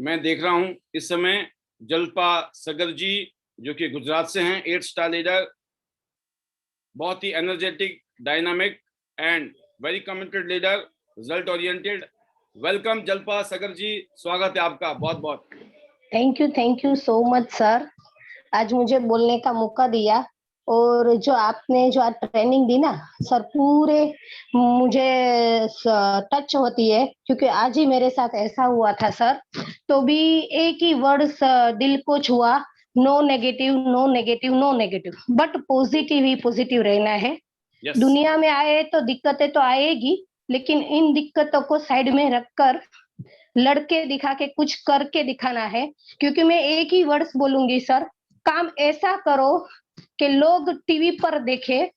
मैं देख रहा हूं इस समय जल्पा सगर जी, जो कि गुजरात से हैं, 8 स्टार लीडर, बहुत ही energetic, dynamic and very committed leader, result oriented. Welcome Jalpa Sagar ji, स्वागत है आपका बहुत बहुत। Thank you so much sir, आज मुझे बोलने का मौका दिया और जो आपने जो आज ट्रेनिंग दी ना सर, पूरे मुझे टच होती है, क्योंकि आज ही मेरे साथ ऐसा हुआ था सर। तो भी एक ही वर्ड दिल को छुआ, no negative, no negative, no negative, but positive ही पॉजिटिव रहना है। Yes. दुनिया में आए तो दिक्कतें तो आएगी, लेकिन इन दिक्कतों को साइड में रखकर लड़के दिखा के कुछ करके दिखाना है। क्योंकि मैं एक ही वर्ड्स बोलूंगी सर, काम ऐसा करो कि लोग टीवी पर देखे,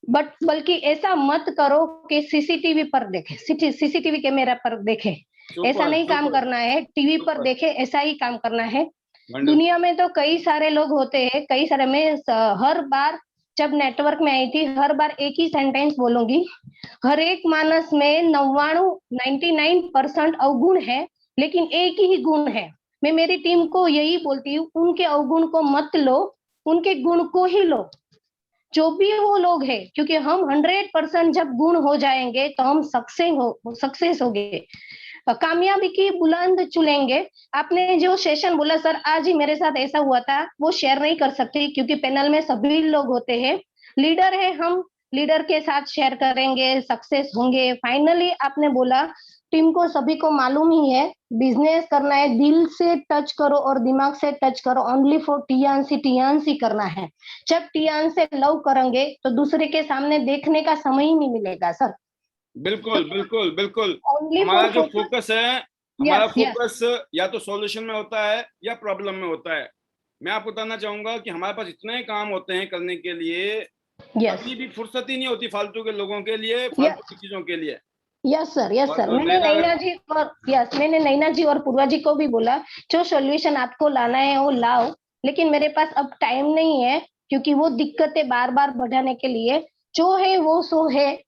बट बल्कि ऐसा मत करो कि सीसीटीवी पर देखे, सीसीटीवी कैमरा पर देखे। ऐसा नहीं काम करना है, टीवी पर देखे, ऐसा ही काम करना है। दुनिया में तो कई सारे लोग होते हैं, कई सारे। मैं हर बार जब नेटवर्क में आई थी, हर बार एक ही सेंटेंस बोलूंगी, हर एक मानस में 99% अवगुण है, लेकिन एक ही गुण है। मैं मेरी टीम को यही बोलती हूँ, उनके अवगुण को मत लो, उनके गुण को ही लो, जो भी वो लोग हैं। क्योंकि हम 100% जब गुण हो जाएंगे तो हम सक्सेस होंगे, कामयाबी की बुलंद चुनेंगे। आपने जो सेशन बोला सर, आज ही मेरे साथ ऐसा हुआ था, वो शेयर नहीं कर सकती क्योंकि पैनल में सभी लोग होते हैं, लीडर है, हम लीडर के साथ शेयर करेंगे, सक्सेस होंगे फाइनली। आपने बोला टीम को, सभी को मालूम ही है, बिजनेस करना है, दिल से टच करो और दिमाग से टच करो, ओनली फॉर टीएनसी करना है। जब टीएन से लव करेंगे तो दूसरे के सामने देखने का समय ही नहीं मिलेगा सर। बिल्कुल बिल्कुल बिल्कुल। हमारा जो फोकस है, हमारा फोकस या तो सॉल्यूशन में होता है या प्रॉब्लम में होता है। मैं आपको बताना चाहूंगा कि हमारे पास इतने काम होते हैं करने के लिए, कभी भी फुर्सत ही नहीं होती फालतू के लोगों के लिए, फालतू की चीजों के लिए। यस सर, मैंने नैना जी और पूर्वा जी को भी बोला, जो सॉल्यूशन आपको लाना है वो लाओ, लेकिन मेरे पास अब टाइम नहीं है, क्योंकि वो दिक्कतें बार बार बढ़ाने के लिए जो है वो सो है,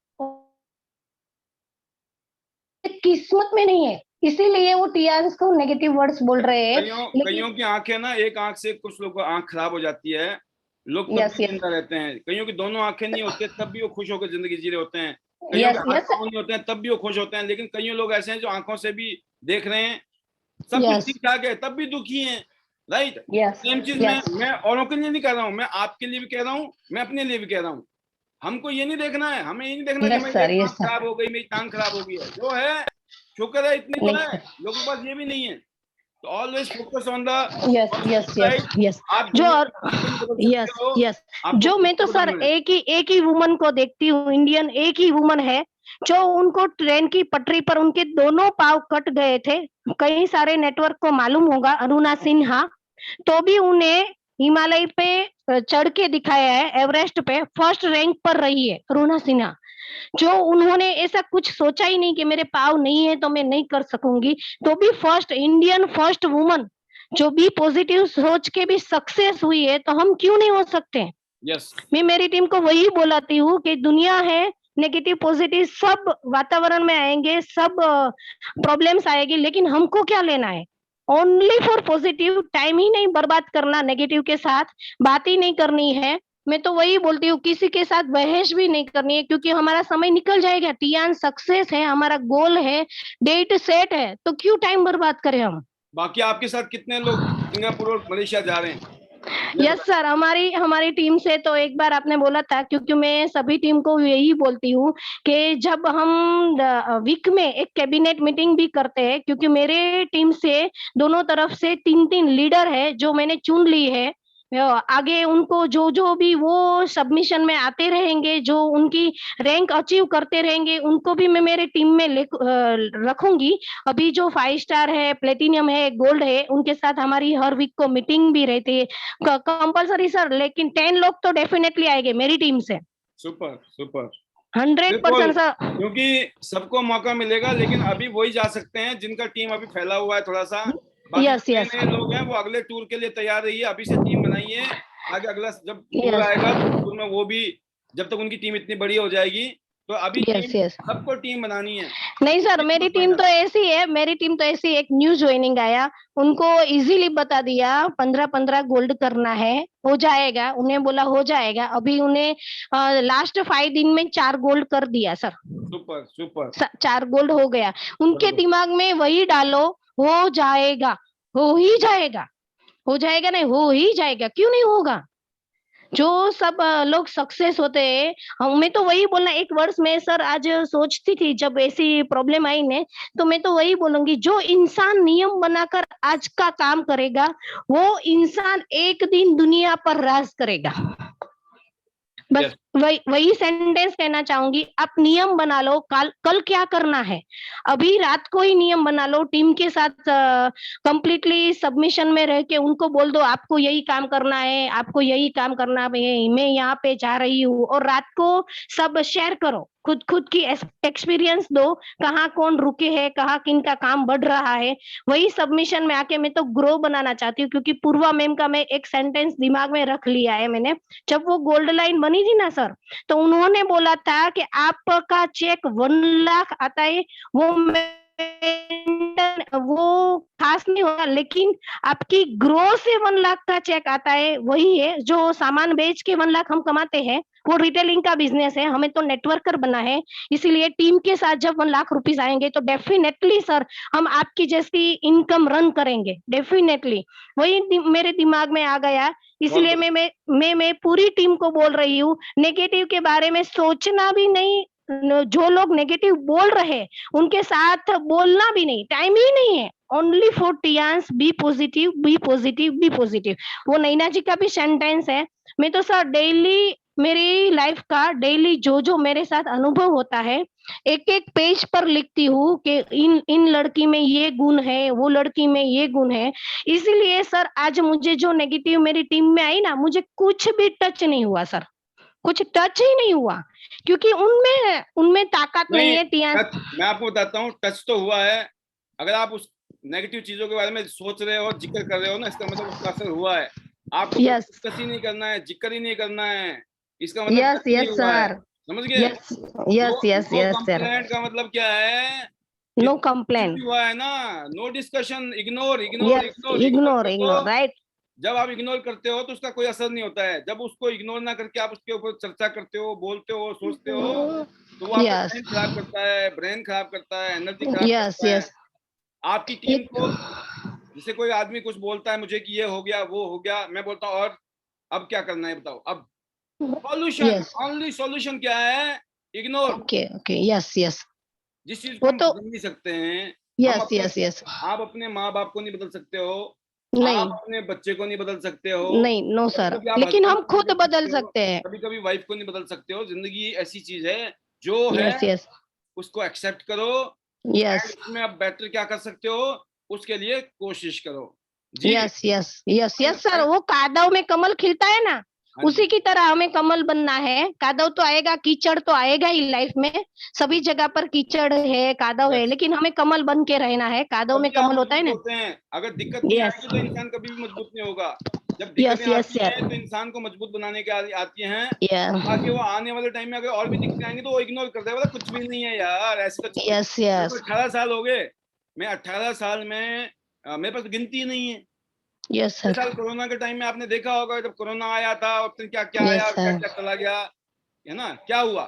किस्मत में नहीं है, इसीलिए वो टीआरएस को नेगेटिव वर्ड्स बोल रहे हैं। कईयों की आंखें ना, एक आंख से कुछ लोगों की आंख खराब हो जाती है, लोग तब भी जिंदा रहते हैं। कईयों की दोनों आंखें नहीं होती, तब भी वो खुश होकर जिंदगी जी रहे होते हैं। कईयों के हाथ पांव नहीं होते हैं, तब भी वो खुश होते हैं। लेकिन कईयों लोग ऐसे हैं जो आंखों से भी देख रहे हैं, सब कुछ ठीक ठाक है, तब भी दुखी हैं। राइट। सेम चीज मैं औरों के लिए नहीं कह रहा हूँ, मैं आपके लिए भी कह रहा हूँ, मैं अपने लिए भी कह रहा हूँ। हमको ये नहीं देखना है, हमें ये नहीं देखना कि मेरी आंख खराब हो गई, मेरी टांग खराब हो गई है। जो है शुक्र है, इतनी तो है। लोगों के पास ये भी नहीं है, तो always focus on the yes. जो मैं तो सर एक ही वुमन को देखती हूँ, इंडियन एक ही वुमन है, जो उनको ट्रेन की पटरी पर उनके दोनों पाँव कट गए थे। कई सारे नेटवर्क को मालूम होगा, अरुणा सिन्हा, तो भी उन्हें हिमालय पे चढ़ के दिखाया है, एवरेस्ट पे फर्स्ट रैंक पर रही है अरुणा सिन्हा। जो उन्होंने ऐसा कुछ सोचा ही नहीं कि मेरे पाँव नहीं है तो मैं नहीं कर सकूंगी, तो भी फर्स्ट इंडियन, फर्स्ट वुमन जो भी पॉजिटिव सोच के भी सक्सेस हुई है, तो हम क्यों नहीं हो सकते? मैं मेरी टीम को वही बोलाती हूँ कि दुनिया है, नेगेटिव पॉजिटिव सब वातावरण में आएंगे, सब प्रॉब्लम्स आएगी, लेकिन हमको क्या लेना है? ओनली फॉर पॉजिटिव, टाइम ही नहीं बर्बाद करना, नेगेटिव के साथ बात ही नहीं करनी है। मैं तो वही बोलती हूँ, किसी के साथ बहस भी नहीं करनी है, क्योंकि हमारा समय निकल जाएगा। टीआन सक्सेस है, हमारा गोल है, डेट सेट है, तो क्यों टाइम बर्बाद करें हम? बाकी आपके साथ कितने लोग सिंगापुर और मलेशिया जा रहे हैं? यस सर, हमारी टीम से तो एक बार आपने बोला था, क्योंकि मैं सभी टीम को यही बोलती हूँ कि जब हम वीक में एक कैबिनेट मीटिंग भी करते हैं, क्योंकि मेरे टीम से दोनों तरफ से 3-3 लीडर है जो मैंने चुन ली है। आगे उनको जो भी वो सबमिशन में आते रहेंगे, जो उनकी रैंक अचीव करते रहेंगे, उनको भी मैं मेरे टीम में रखूंगी। अभी जो 5 स्टार है, प्लेटिनियम है, गोल्ड है, उनके साथ हमारी हर वीक को मीटिंग भी रहती है कंपलसरी सर, लेकिन 10 लोग तो डेफिनेटली आएंगे मेरी टीम से। सुपर सुपर, 100% सर, क्योंकि सबको मौका मिलेगा, लेकिन अभी वही जा सकते हैं जिनका टीम अभी फैला हुआ है थोड़ा सा। बाकी नए लोग हैं, वो अगले टूर के लिए तैयार रहिए, अभी से टीम बनाइए। आगे अगला जब टूर आएगा तो टूर में वो भी, जब तक उनकी टीम इतनी बड़ी हो जाएगी तो अभी सबको टीम बनानी है। नहीं सर, मेरी टीम तो ऐसी है, मेरी टीम तो ऐसी, एक न्यू ज्वाइनिंग आया, उनको इजीली बता दिया 15-15 गोल्ड करना है, हो जाएगा, उन्हें बोला हो जाएगा। अभी उन्हें लास्ट 5 दिन में 4 गोल्ड कर दिया सर। सुपर सुपर, 4 गोल्ड हो गया। उनके दिमाग में वही डालो, हो जाएगा, हो ही जाएगा, हो जाएगा, नहीं हो ही जाएगा, क्यों नहीं होगा। जो सब लोग सक्सेस होते हैं, मैं तो वही बोलना, एक वर्ष में सर आज सोचती थी जब ऐसी प्रॉब्लम आई ने, तो मैं तो वही बोलूंगी, जो इंसान नियम बनाकर आज का काम करेगा, वो इंसान एक दिन दुनिया पर राज करेगा। बस वही सेंटेंस कहना चाहूंगी, आप नियम बना लो, कल क्या करना है, अभी रात को ही नियम बना लो, टीम के साथ कंप्लीटली सबमिशन में रह के उनको बोल दो आपको यही काम करना है, आपको यही काम करना है, मैं यहाँ पे जा रही हूँ, और रात को सब शेयर करो, खुद की एक्सपीरियंस दो, कहाँ कौन रुके हैं, कहाँ किन का काम बढ़ रहा है। वही सबमिशन में आके मैं तो ग्रो बनाना चाहती हूँ, क्योंकि पूर्वा मैम का मैं एक सेंटेंस दिमाग में रख लिया है मैंने। जब वो गोल्ड लाइन बनी थी ना सर, तो उन्होंने बोला था कि आपका चेक 1 लाख आता है, वो खास नहीं होगा, लेकिन आपकी ग्रो से 1 लाख का चेक आता है, वही है जो सामान बेच के 1 लाख हम कमाते हैं, वो रिटेलिंग का बिजनेस है, हमें तो नेटवर्कर बना है। इसीलिए टीम के साथ जब 1 लाख रुपीस आएंगे तो डेफिनेटली सर हम आपकी जैसी इनकम रन करेंगे, डेफिनेटली। वही मेरे दिमाग में आ गया, इसलिए मैं पूरी टीम को बोल रही हूँ, नेगेटिव के बारे में सोचना भी नहीं, जो लोग नेगेटिव बोल रहे उनके साथ बोलना भी नहीं, टाइम ही नहीं है। Only for Tiens, be positive, be positive, be positive. वो नैना जी का भी सेंटेंस है। मैं तो सर डेली मेरी लाइफ का डेली जो मेरे साथ अनुभव होता है, एक पेज पर लिखती हूँ कि इन लड़की में ये गुण है, वो लड़की में ये गुण है। इसीलिए सर आज मुझे जो नेगेटिव मेरी टीम में आई ना, मुझे कुछ भी टच नहीं हुआ सर, कुछ टच ही नहीं हुआ, क्योंकि उनमें ताकत नहीं है टियान्स। मैं आपको बताता हूँ, टच तो हुआ है। अगर आप उस नेगेटिव चीजों के बारे में सोच रहे हो, जिक्र कर रहे हो ना, इसका मतलब उसका असर हुआ है। आपको डिस्कस ही नहीं करना है, जिक्र ही नहीं करना है, इसका मतलब नहीं हुआ है। समझ गए? कंप्लेंट का मतलब क्या है? नो कंप्लेंट हुआ है ना, नो डिस्कशन, इग्नोर राइट। जब आप इग्नोर करते हो तो उसका कोई असर नहीं होता है। जब उसको इग्नोर ना करके आप उसके ऊपर चर्चा करते हो, बोलते हो, सोचते हो, तो वो आपका टाइम खराब करता है, ब्रेन खराब करता है, एनर्जी खराब करता है। आपकी टीम को, जैसे कोई आदमी कुछ बोलता है मुझे कि ये हो गया, वो हो गया, मैं बोलता हूँ और अब क्या करना है बताओ। अब सॉल्यूशन, ओनली सॉल्यूशन क्या है? इग्नोर। जिस चीज को हम बदल नहीं सकते हैं, आप अपने माँ बाप को नहीं बदल सकते हो, आप अपने बच्चे को नहीं बदल सकते हो, नहीं, नो सर, लेकिन हम खुद बदल सकते हैं। कभी कभी वाइफ को नहीं बदल सकते हो। जिंदगी ऐसी चीज है, जो है उसको एक्सेप्ट करो। उसमें आप बेटर क्या कर सकते हो, उसके लिए कोशिश करो। यस सर, वो कादव में कमल खिलता है ना, उसी की तरह हमें कमल बनना है। कादव तो आएगा, कीचड़ तो आएगा ही लाइफ में, सभी जगह पर कीचड़ है, कादव है, लेकिन हमें कमल बन के रहना है। कादव में कमल होता है ना। अगर दिक्कत नहीं आएगी तो इंसान कभी भी मजबूत नहीं होगा। जब दिक्कतें आती हैं तो इंसान को मजबूत बनाने के आती हैं, ताकि वो आने वाले टाइम में अगर और भी दिक्कतें आएंगी तो वो इग्नोर करता है, बोला कुछ भी नहीं है यार, ऐसे तो 18 साल हो गए, मैं 18 साल में मेरे पास गिनती नहीं है। साल कोरोना के टाइम में आपने देखा होगा, जब कोरोना आया था उस दिन क्या क्या आया, क्या क्या चला गया, है ना, क्या हुआ।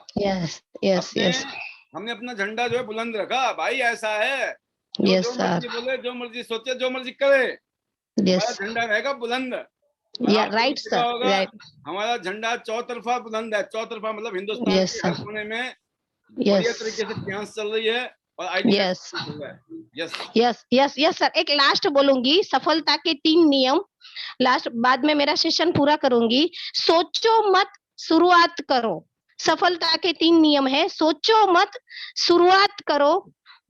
हमने अपना झंडा जो है बुलंद रखा, भाई ऐसा है, जो मर्जी बोले, जो मर्जी सोचे, जो मर्जी करे, हमारा झंडा रहेगा बुलंद। राइट सर, हमारा झंडा चौतरफा बुलंद है। चौतरफा मतलब हिंदुस्तान के हर कोने में बढ़िया तरीके से प्यास चल रही है और यस सर। एक लास्ट बोलूंगी, सफलता के 3 नियम लास्ट, बाद में मेरा सेशन पूरा करूंगी। सोचो मत, शुरुआत करो। सफलता के 3 नियम है, सोचो मत, शुरुआत करो,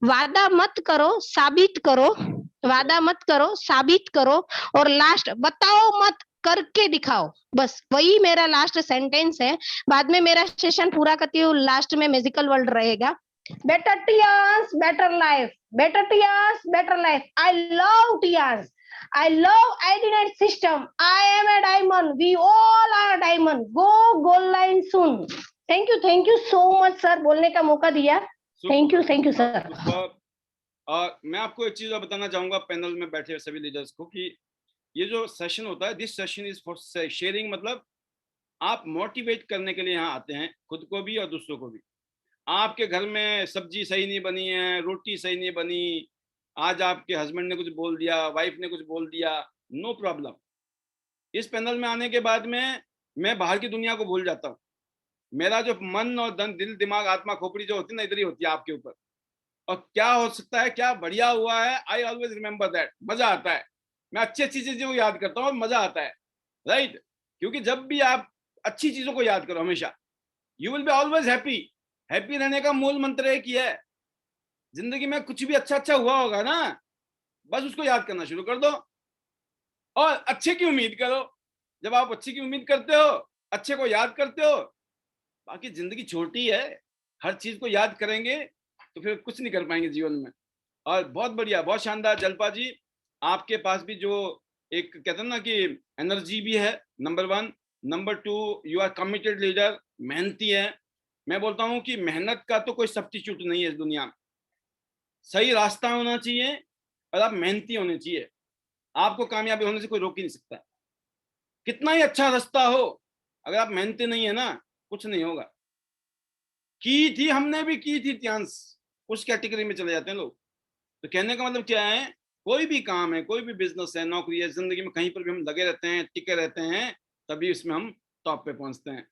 वादा मत करो, साबित करो, वादा मत करो, साबित करो, और लास्ट बताओ मत, करके दिखाओ। बस वही मेरा लास्ट सेंटेंस है। बाद में मेरा सेशन पूरा करती हूँ, लास्ट में मैजिकल वर्ल्ड रहेगा। Better Tians, better life. Better Tians, better life. I love Tians. I love ID-Net system. I am a diamond. We all are a diamond. Go goal line soon. Thank you so much sir, बोलने का मौका दिया। Thank you sir. और मैं आपको एक चीज और बताना चाहूंगा पैनल में बैठे सभी लीडर्स को कि ये जो सेशन होता है, this session is for sharing, मतलब आप मोटिवेट करने के लिए यहाँ आते हैं, खुद को भी और दूसरों को भी। आपके घर में सब्जी सही नहीं बनी है, रोटी सही नहीं बनी, आज आपके हस्बैंड ने कुछ बोल दिया, वाइफ ने कुछ बोल दिया, नो प्रॉब्लम। इस पैनल में आने के बाद में मैं बाहर की दुनिया को भूल जाता हूँ। मेरा जो मन और दिल दिमाग आत्मा खोपड़ी जो होती है ना, इधर ही होती है आपके ऊपर। और क्या हो सकता है, क्या बढ़िया हुआ है, आई ऑलवेज रिमेम्बर दैट। मजा आता है, मैं अच्छी अच्छी चीजों को याद करता हूँ और मजा आता है, राइट। क्योंकि जब भी आप अच्छी चीजों को याद करो हमेशा, you will be always happy. Happy रहने का मूल मंत्र एक ही है। जिंदगी में कुछ भी अच्छा अच्छा हुआ होगा ना, बस उसको याद करना शुरू कर दो और अच्छे की उम्मीद करो। जब आप अच्छे की उम्मीद करते हो, अच्छे को याद करते हो, बाकी जिंदगी छोटी है, हर चीज को याद करेंगे तो फिर कुछ नहीं कर पाएंगे जीवन में। और बहुत बढ़िया, बहुत शानदार जलपा जी, आपके पास भी जो एक कहते हैं ना कि एनर्जी भी है, number 1। Number 2, you are committed leader, मेहनती है। मैं बोलता हूँ कि मेहनत का तो कोई सब्स्टिट्यूट नहीं है इस दुनिया में। सही रास्ता होना चाहिए और आप मेहनती होने चाहिए, आपको कामयाबी होने से कोई रोक ही नहीं सकता। कितना ही अच्छा रास्ता हो, अगर आप मेहनती नहीं है ना, कुछ नहीं होगा। की थी, हमने भी की थी त्यांस, उस कैटेगरी में चले जाते हैं लोग। तो कहने का मतलब क्या है, कोई भी काम है, कोई भी बिजनेस है, नौकरी है, जिंदगी में कहीं पर भी हम लगे रहते हैं, टिके रहते हैं, तभी इसमें हम टॉप पे पहुंचते हैं।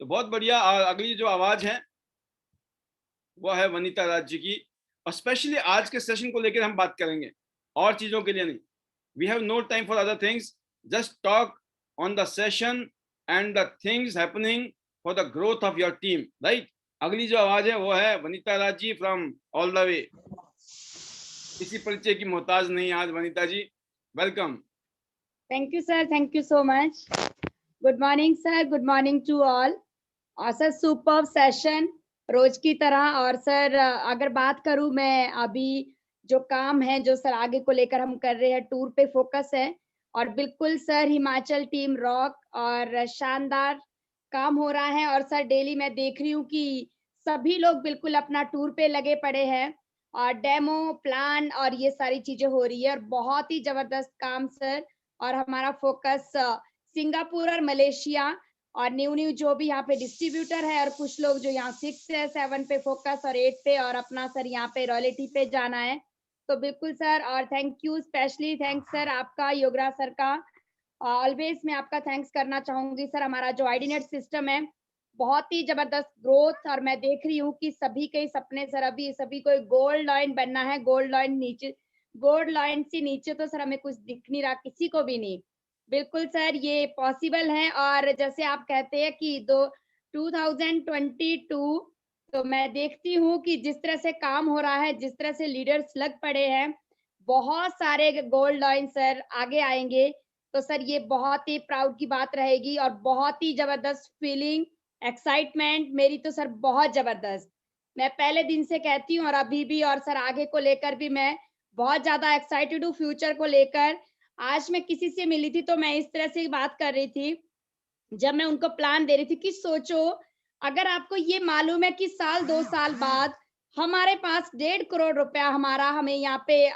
तो बहुत बढ़िया। और अगली जो आवाज है वो है वनीता राज जी की। और स्पेशली आज के सेशन को लेकर हम बात करेंगे, और चीजों के लिए नहीं। We have no time for other things, just talk on the session and the things happening for the growth of your team, right. अगली जो आवाज है वो है Vanita Raj ji from all the way. किसी परिचय की मोहताज नहीं आज Vanita ji, welcome. Thank you sir, thank you so much. Good morning sir, good morning to all. और सर सुपर्ब सेशन रोज की तरह। और सर अगर बात करूं मैं, अभी जो काम है जो सर आगे को लेकर हम कर रहे हैं, टूर पे फोकस है। और बिल्कुल सर हिमाचल टीम रॉक और शानदार काम हो रहा है। और सर डेली मैं देख रही हूँ कि सभी लोग बिल्कुल अपना टूर पे लगे पड़े हैं और डेमो प्लान और ये सारी चीजें हो रही है और बहुत ही जबरदस्त काम सर। और हमारा फोकस सिंगापुर और मलेशिया और न्यू जो भी यहाँ पे डिस्ट्रीब्यूटर है, और कुछ लोग जो यहाँ 6 है, 7 पे फोकस और 8 पे, और अपना सर यहाँ पे रॉयल्टी पे जाना है। तो बिल्कुल सर, और thank you, specially thanks sir आपका, योगराज सर का। ऑलवेज मैं आपका थैंक्स करना चाहूंगी सर। हमारा जो आईडीनेट सिस्टम है बहुत ही जबरदस्त ग्रोथ, और मैं देख रही हूँ कि सभी के सपने सर, अभी सभी को गोल्ड लॉइन बनना है। गोल्ड लॉइन नीचे, गोल्ड लॉइन से नीचे तो सर हमें कुछ दिख नहीं रहा, किसी को भी नहीं। बिल्कुल सर ये पॉसिबल है। और जैसे आप कहते हैं कि 2022, तो मैं देखती हूँ कि जिस तरह से काम हो रहा है, जिस तरह से लीडर्स लग पड़े हैं, बहुत सारे गोल्ड लॉइन सर आगे आएंगे। तो सर ये बहुत ही प्राउड की बात रहेगी और बहुत ही जबरदस्त फीलिंग, एक्साइटमेंट मेरी तो सर बहुत जबरदस्त। मैं पहले दिन से कहती हूँ और अभी भी, और सर आगे को लेकर भी मैं बहुत ज्यादा एक्साइटेड हूँ फ्यूचर को लेकर। आज मैं किसी से मिली थी तो मैं इस तरह से बात कर रही थी, जब मैं उनको प्लान दे रही थी कि सोचो अगर आपको ये मालूम है कि साल 2 साल बाद हमारे पास 1.5 करोड़ रुपया हमारा हमें यहाँ पे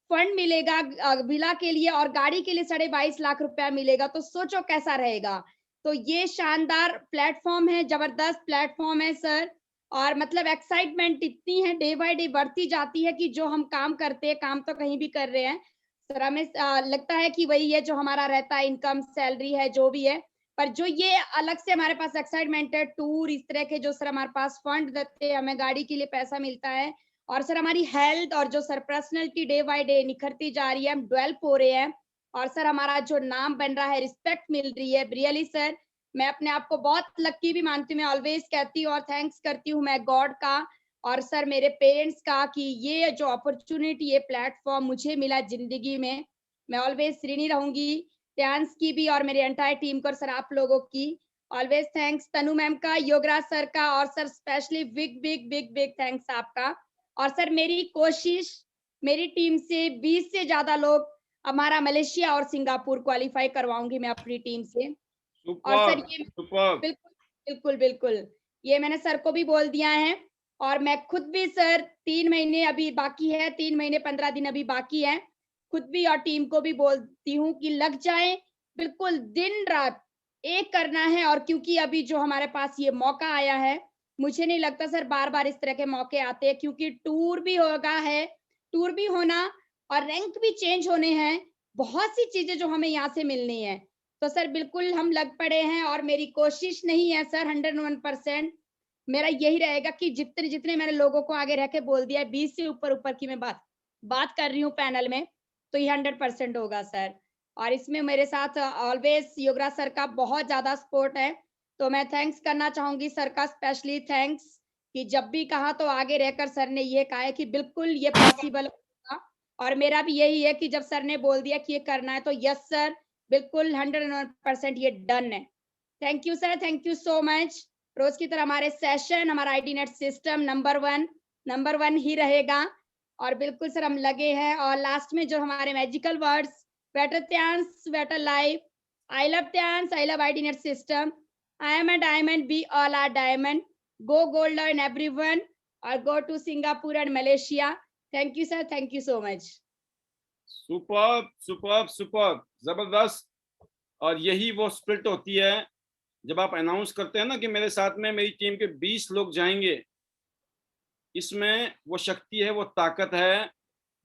फंड मिलेगा विला के लिए, और गाड़ी के लिए 22.5 लाख रुपया मिलेगा, तो सोचो कैसा रहेगा। तो ये शानदार प्लेटफॉर्म है, जबरदस्त प्लेटफॉर्म है सर। और मतलब एक्साइटमेंट इतनी है, डे बाय डे बढ़ती जाती है कि जो हम काम करते हैं, काम तो कहीं भी कर रहे हैं सर, हमें लगता है कि वही है जो हमारा रहता है, इनकम सैलरी है जो भी है। पर जो ये अलग से हमारे पास एक्साइटमेंट है, टूर इस तरह के जो सर हमारे पास फंड देते हैं, हमें गाड़ी के लिए पैसा मिलता है, और सर हमारी हेल्थ और जो sir personality day by day निखरती जा रही है, हम डेवलप हो रहे हैं, और सर हमारा जो नाम बन रहा है, रिस्पेक्ट मिल रही है। रियली सर मैं अपने आप को बहुत लकी भी मानती हूँ, मैं ऑलवेज कहती हूँ और थैंक्स करती हूँ मैं गॉड का और सर मेरे पेरेंट्स का कि ये जो अपॉर्चुनिटी, ये प्लेटफॉर्म मुझे मिला जिंदगी में, मैं ऑलवेज ऋणी रहूंगी। त्यांस की भी और मेरी एंटायर टीम को, सर आप लोगों की ऑलवेज थैंक्स। तनु मैम का, योगराज सर का, और sir specially big big big big thanks आपका। और सर मेरी कोशिश, मेरी टीम से 20 से ज्यादा लोग हमारा मलेशिया और सिंगापुर क्वालिफाई करवाऊंगी मैं अपनी टीम से। और सर ये बिल्कुल बिल्कुल बिल्कुल ये मैंने सर को भी बोल दिया है, और मैं खुद भी सर 3 महीने अभी बाकी है, 3 महीने 15 दिन अभी बाकी है, खुद भी और टीम को भी बोलती हूँ कि लग जाए, बिल्कुल दिन रात एक करना है। और क्योंकि अभी जो हमारे पास ये मौका आया है, मुझे नहीं लगता सर बार-बार इस तरह के मौके आते हैं, क्योंकि टूर भी होगा है, टूर भी होना और रैंक भी चेंज होने हैं, बहुत सी चीजें जो हमें यहाँ से मिलनी है। तो सर बिल्कुल हम लग पड़े हैं, और मेरी कोशिश नहीं है सर 101% मेरा यही रहेगा कि जितने जितने मैंने लोगों को आगे रह के बोल दिया है, 20 से ऊपर की मैं बात कर रही हूँ पैनल में, तो ये 100% होगा सर। और इसमें मेरे साथ ऑलवेज योगराज सर का बहुत ज्यादा सपोर्ट है, तो मैं थैंक्स करना चाहूंगी सर का, स्पेशली थैंक्स कि जब भी कहा तो आगे रहकर सर ने ये कहा है कि बिल्कुल ये पॉसिबल होगा। और मेरा भी यही है कि जब सर ने बोल दिया कि ये करना है, तो यस सर, बिल्कुल 101% ये डन है। Thank you sir, thank you so much. रोज की तरह हमारे सेशन, हमारा ID net system number one ही रहेगा, और बिल्कुल सर हम लगे हैं। और लास्ट में जो हमारे magical words, better Tiens, better life, I love Tiens, I love ID net system, I am a diamond, we all are diamond, go gold in everyone, और go to Singapore and Malaysia. Thank you sir, thank you so much. Superb superb superb, जबरदस्त। और यही वो spirit होती है जब आप announce करते हैं ना कि मेरे साथ में मेरी टीम के 20 लोग जाएंगे, इसमें वो शक्ति है, वो ताकत है।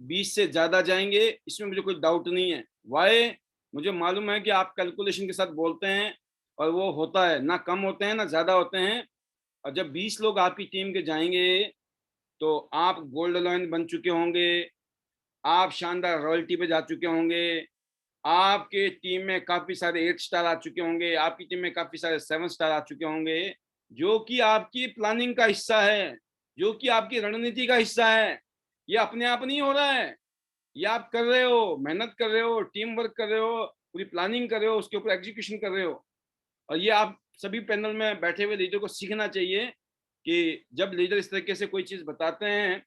20 से ज्यादा जाएंगे, इसमें मुझे कोई डाउट नहीं है। वाई, मुझे मालूम है कि आप कैलकुलेशन के साथ बोलते हैं, और वो होता है, ना कम होते हैं ना ज्यादा होते हैं। और जब 20 लोग आपकी टीम के जाएंगे, तो आप गोल्ड लॉयन बन चुके होंगे, आप शानदार रॉयल्टी पे जा चुके होंगे, आपके टीम में काफी सारे 8 स्टार आ चुके होंगे, आपकी टीम में काफी सारे 7 स्टार आ चुके होंगे, जो कि आपकी प्लानिंग का हिस्सा है, जो कि आपकी रणनीति का हिस्सा है। ये अपने आप नहीं हो रहा है, ये आप कर रहे हो, मेहनत कर रहे हो, टीम वर्क कर रहे हो, पूरी प्लानिंग कर रहे हो, उसके ऊपर एग्जीक्यूशन कर रहे हो। और ये आप सभी पैनल में बैठे हुए लीडर को सीखना चाहिए कि जब लीडर इस तरीके से कोई चीज बताते हैं,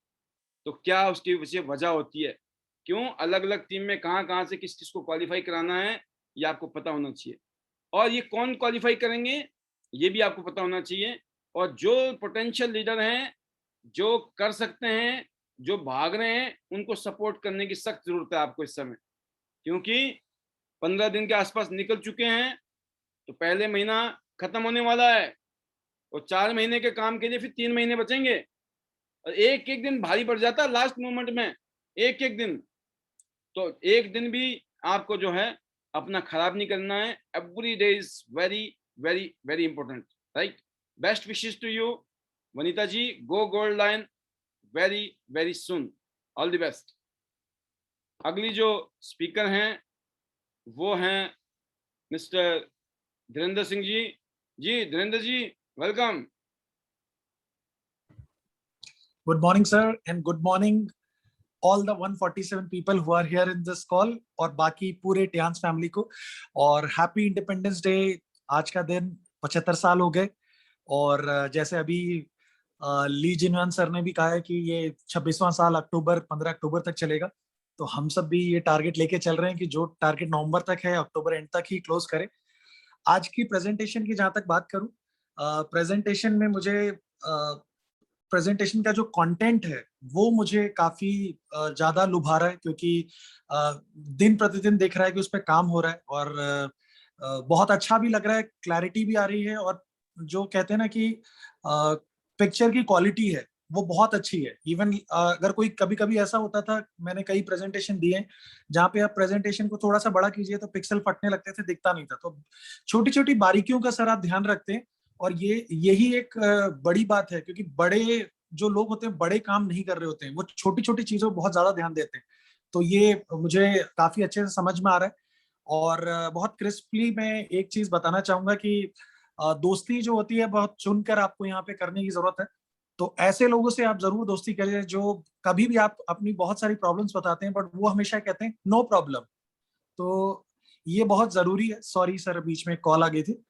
तो क्या उसकी वजह होती है, क्यों अलग अलग टीम में कहाँ से किस चीज को क्वालिफाई कराना है, ये आपको पता होना चाहिए। और ये कौन क्वालिफाई करेंगे, ये भी आपको पता होना चाहिए। और जो पोटेंशियल लीडर हैं, जो कर सकते हैं, जो भाग रहे हैं, उनको सपोर्ट करने की सख्त जरूरत है आपको इस समय, क्योंकि 15 दिन के आसपास निकल चुके हैं, तो पहले महीना खत्म होने वाला है, और 4 महीने के काम के लिए फिर 3 महीने बचेंगे। और एक एक दिन भारी पड़ जाता है लास्ट मोमेंट में, एक एक दिन। तो एक दिन भी आपको जो है अपना खराब नहीं करना है। Every day is very very very important, right? Best wishes to you Vanita ji, go gold line very very soon, all the best. अगली जो स्पीकर हैं वो हैं mister Dhirendra Singh ji. Ji Dhirendra ji, welcome. Good morning, sir, and good morning all the 147 people who are here in this call, और बाकी पूरे ट्यांस family को। और हैप्पी इंडिपेंडेंस डे। आज का दिन 75 साल हो गए, और जैसे अभी ली जिनवन सर ने भी कहा है कि ये 26वां साल 15 अक्टूबर तक चलेगा। तो हम सब भी ये टारगेट लेके चल रहे हैं कि जो टारगेट नवंबर तक है, अक्टूबर एंड तक ही क्लोज करें। आज की प्रेजेंटेशन की जहां तक बात करूं, प्रेजेंटेशन में मुझे प्रेजेंटेशन का जो कंटेंट है वो मुझे काफी ज्यादा लुभा रहा है, क्योंकि दिन प्रतिदिन देख रहा है कि उस पर काम हो रहा है, और बहुत अच्छा भी लग रहा है, क्लैरिटी भी आ रही है, और जो कहते हैं ना कि पिक्चर की क्वालिटी है वो बहुत अच्छी है। इवन अगर कोई कभी कभी ऐसा होता था, मैंने कई प्रेजेंटेशन दिए जहाँ पे आप प्रेजेंटेशन को थोड़ा सा बड़ा कीजिए तो पिक्सल फटने लगते थे, दिखता नहीं था। तो छोटी छोटी बारीकियों का सर आप ध्यान रखते हैं, और यही एक बड़ी बात है, क्योंकि बड़े जो लोग होते हैं बड़े काम नहीं कर रहे होते हैं, वो छोटी छोटी चीजों पर बहुत ज्यादा ध्यान देते हैं। तो ये मुझे काफी अच्छे से समझ में आ रहा है। और बहुत क्रिस्पली मैं एक चीज बताना चाहूंगा कि दोस्ती जो होती है बहुत चुनकर आपको यहाँ पे करने की जरूरत है। तो ऐसे लोगों से आप जरूर दोस्ती करिए जो कभी भी आप अपनी बहुत सारी प्रॉब्लम्स बताते हैं, बट वो हमेशा कहते हैं नो प्रॉब्लम। तो ये बहुत जरूरी है। सॉरी सर, बीच में कॉल आ गई थी।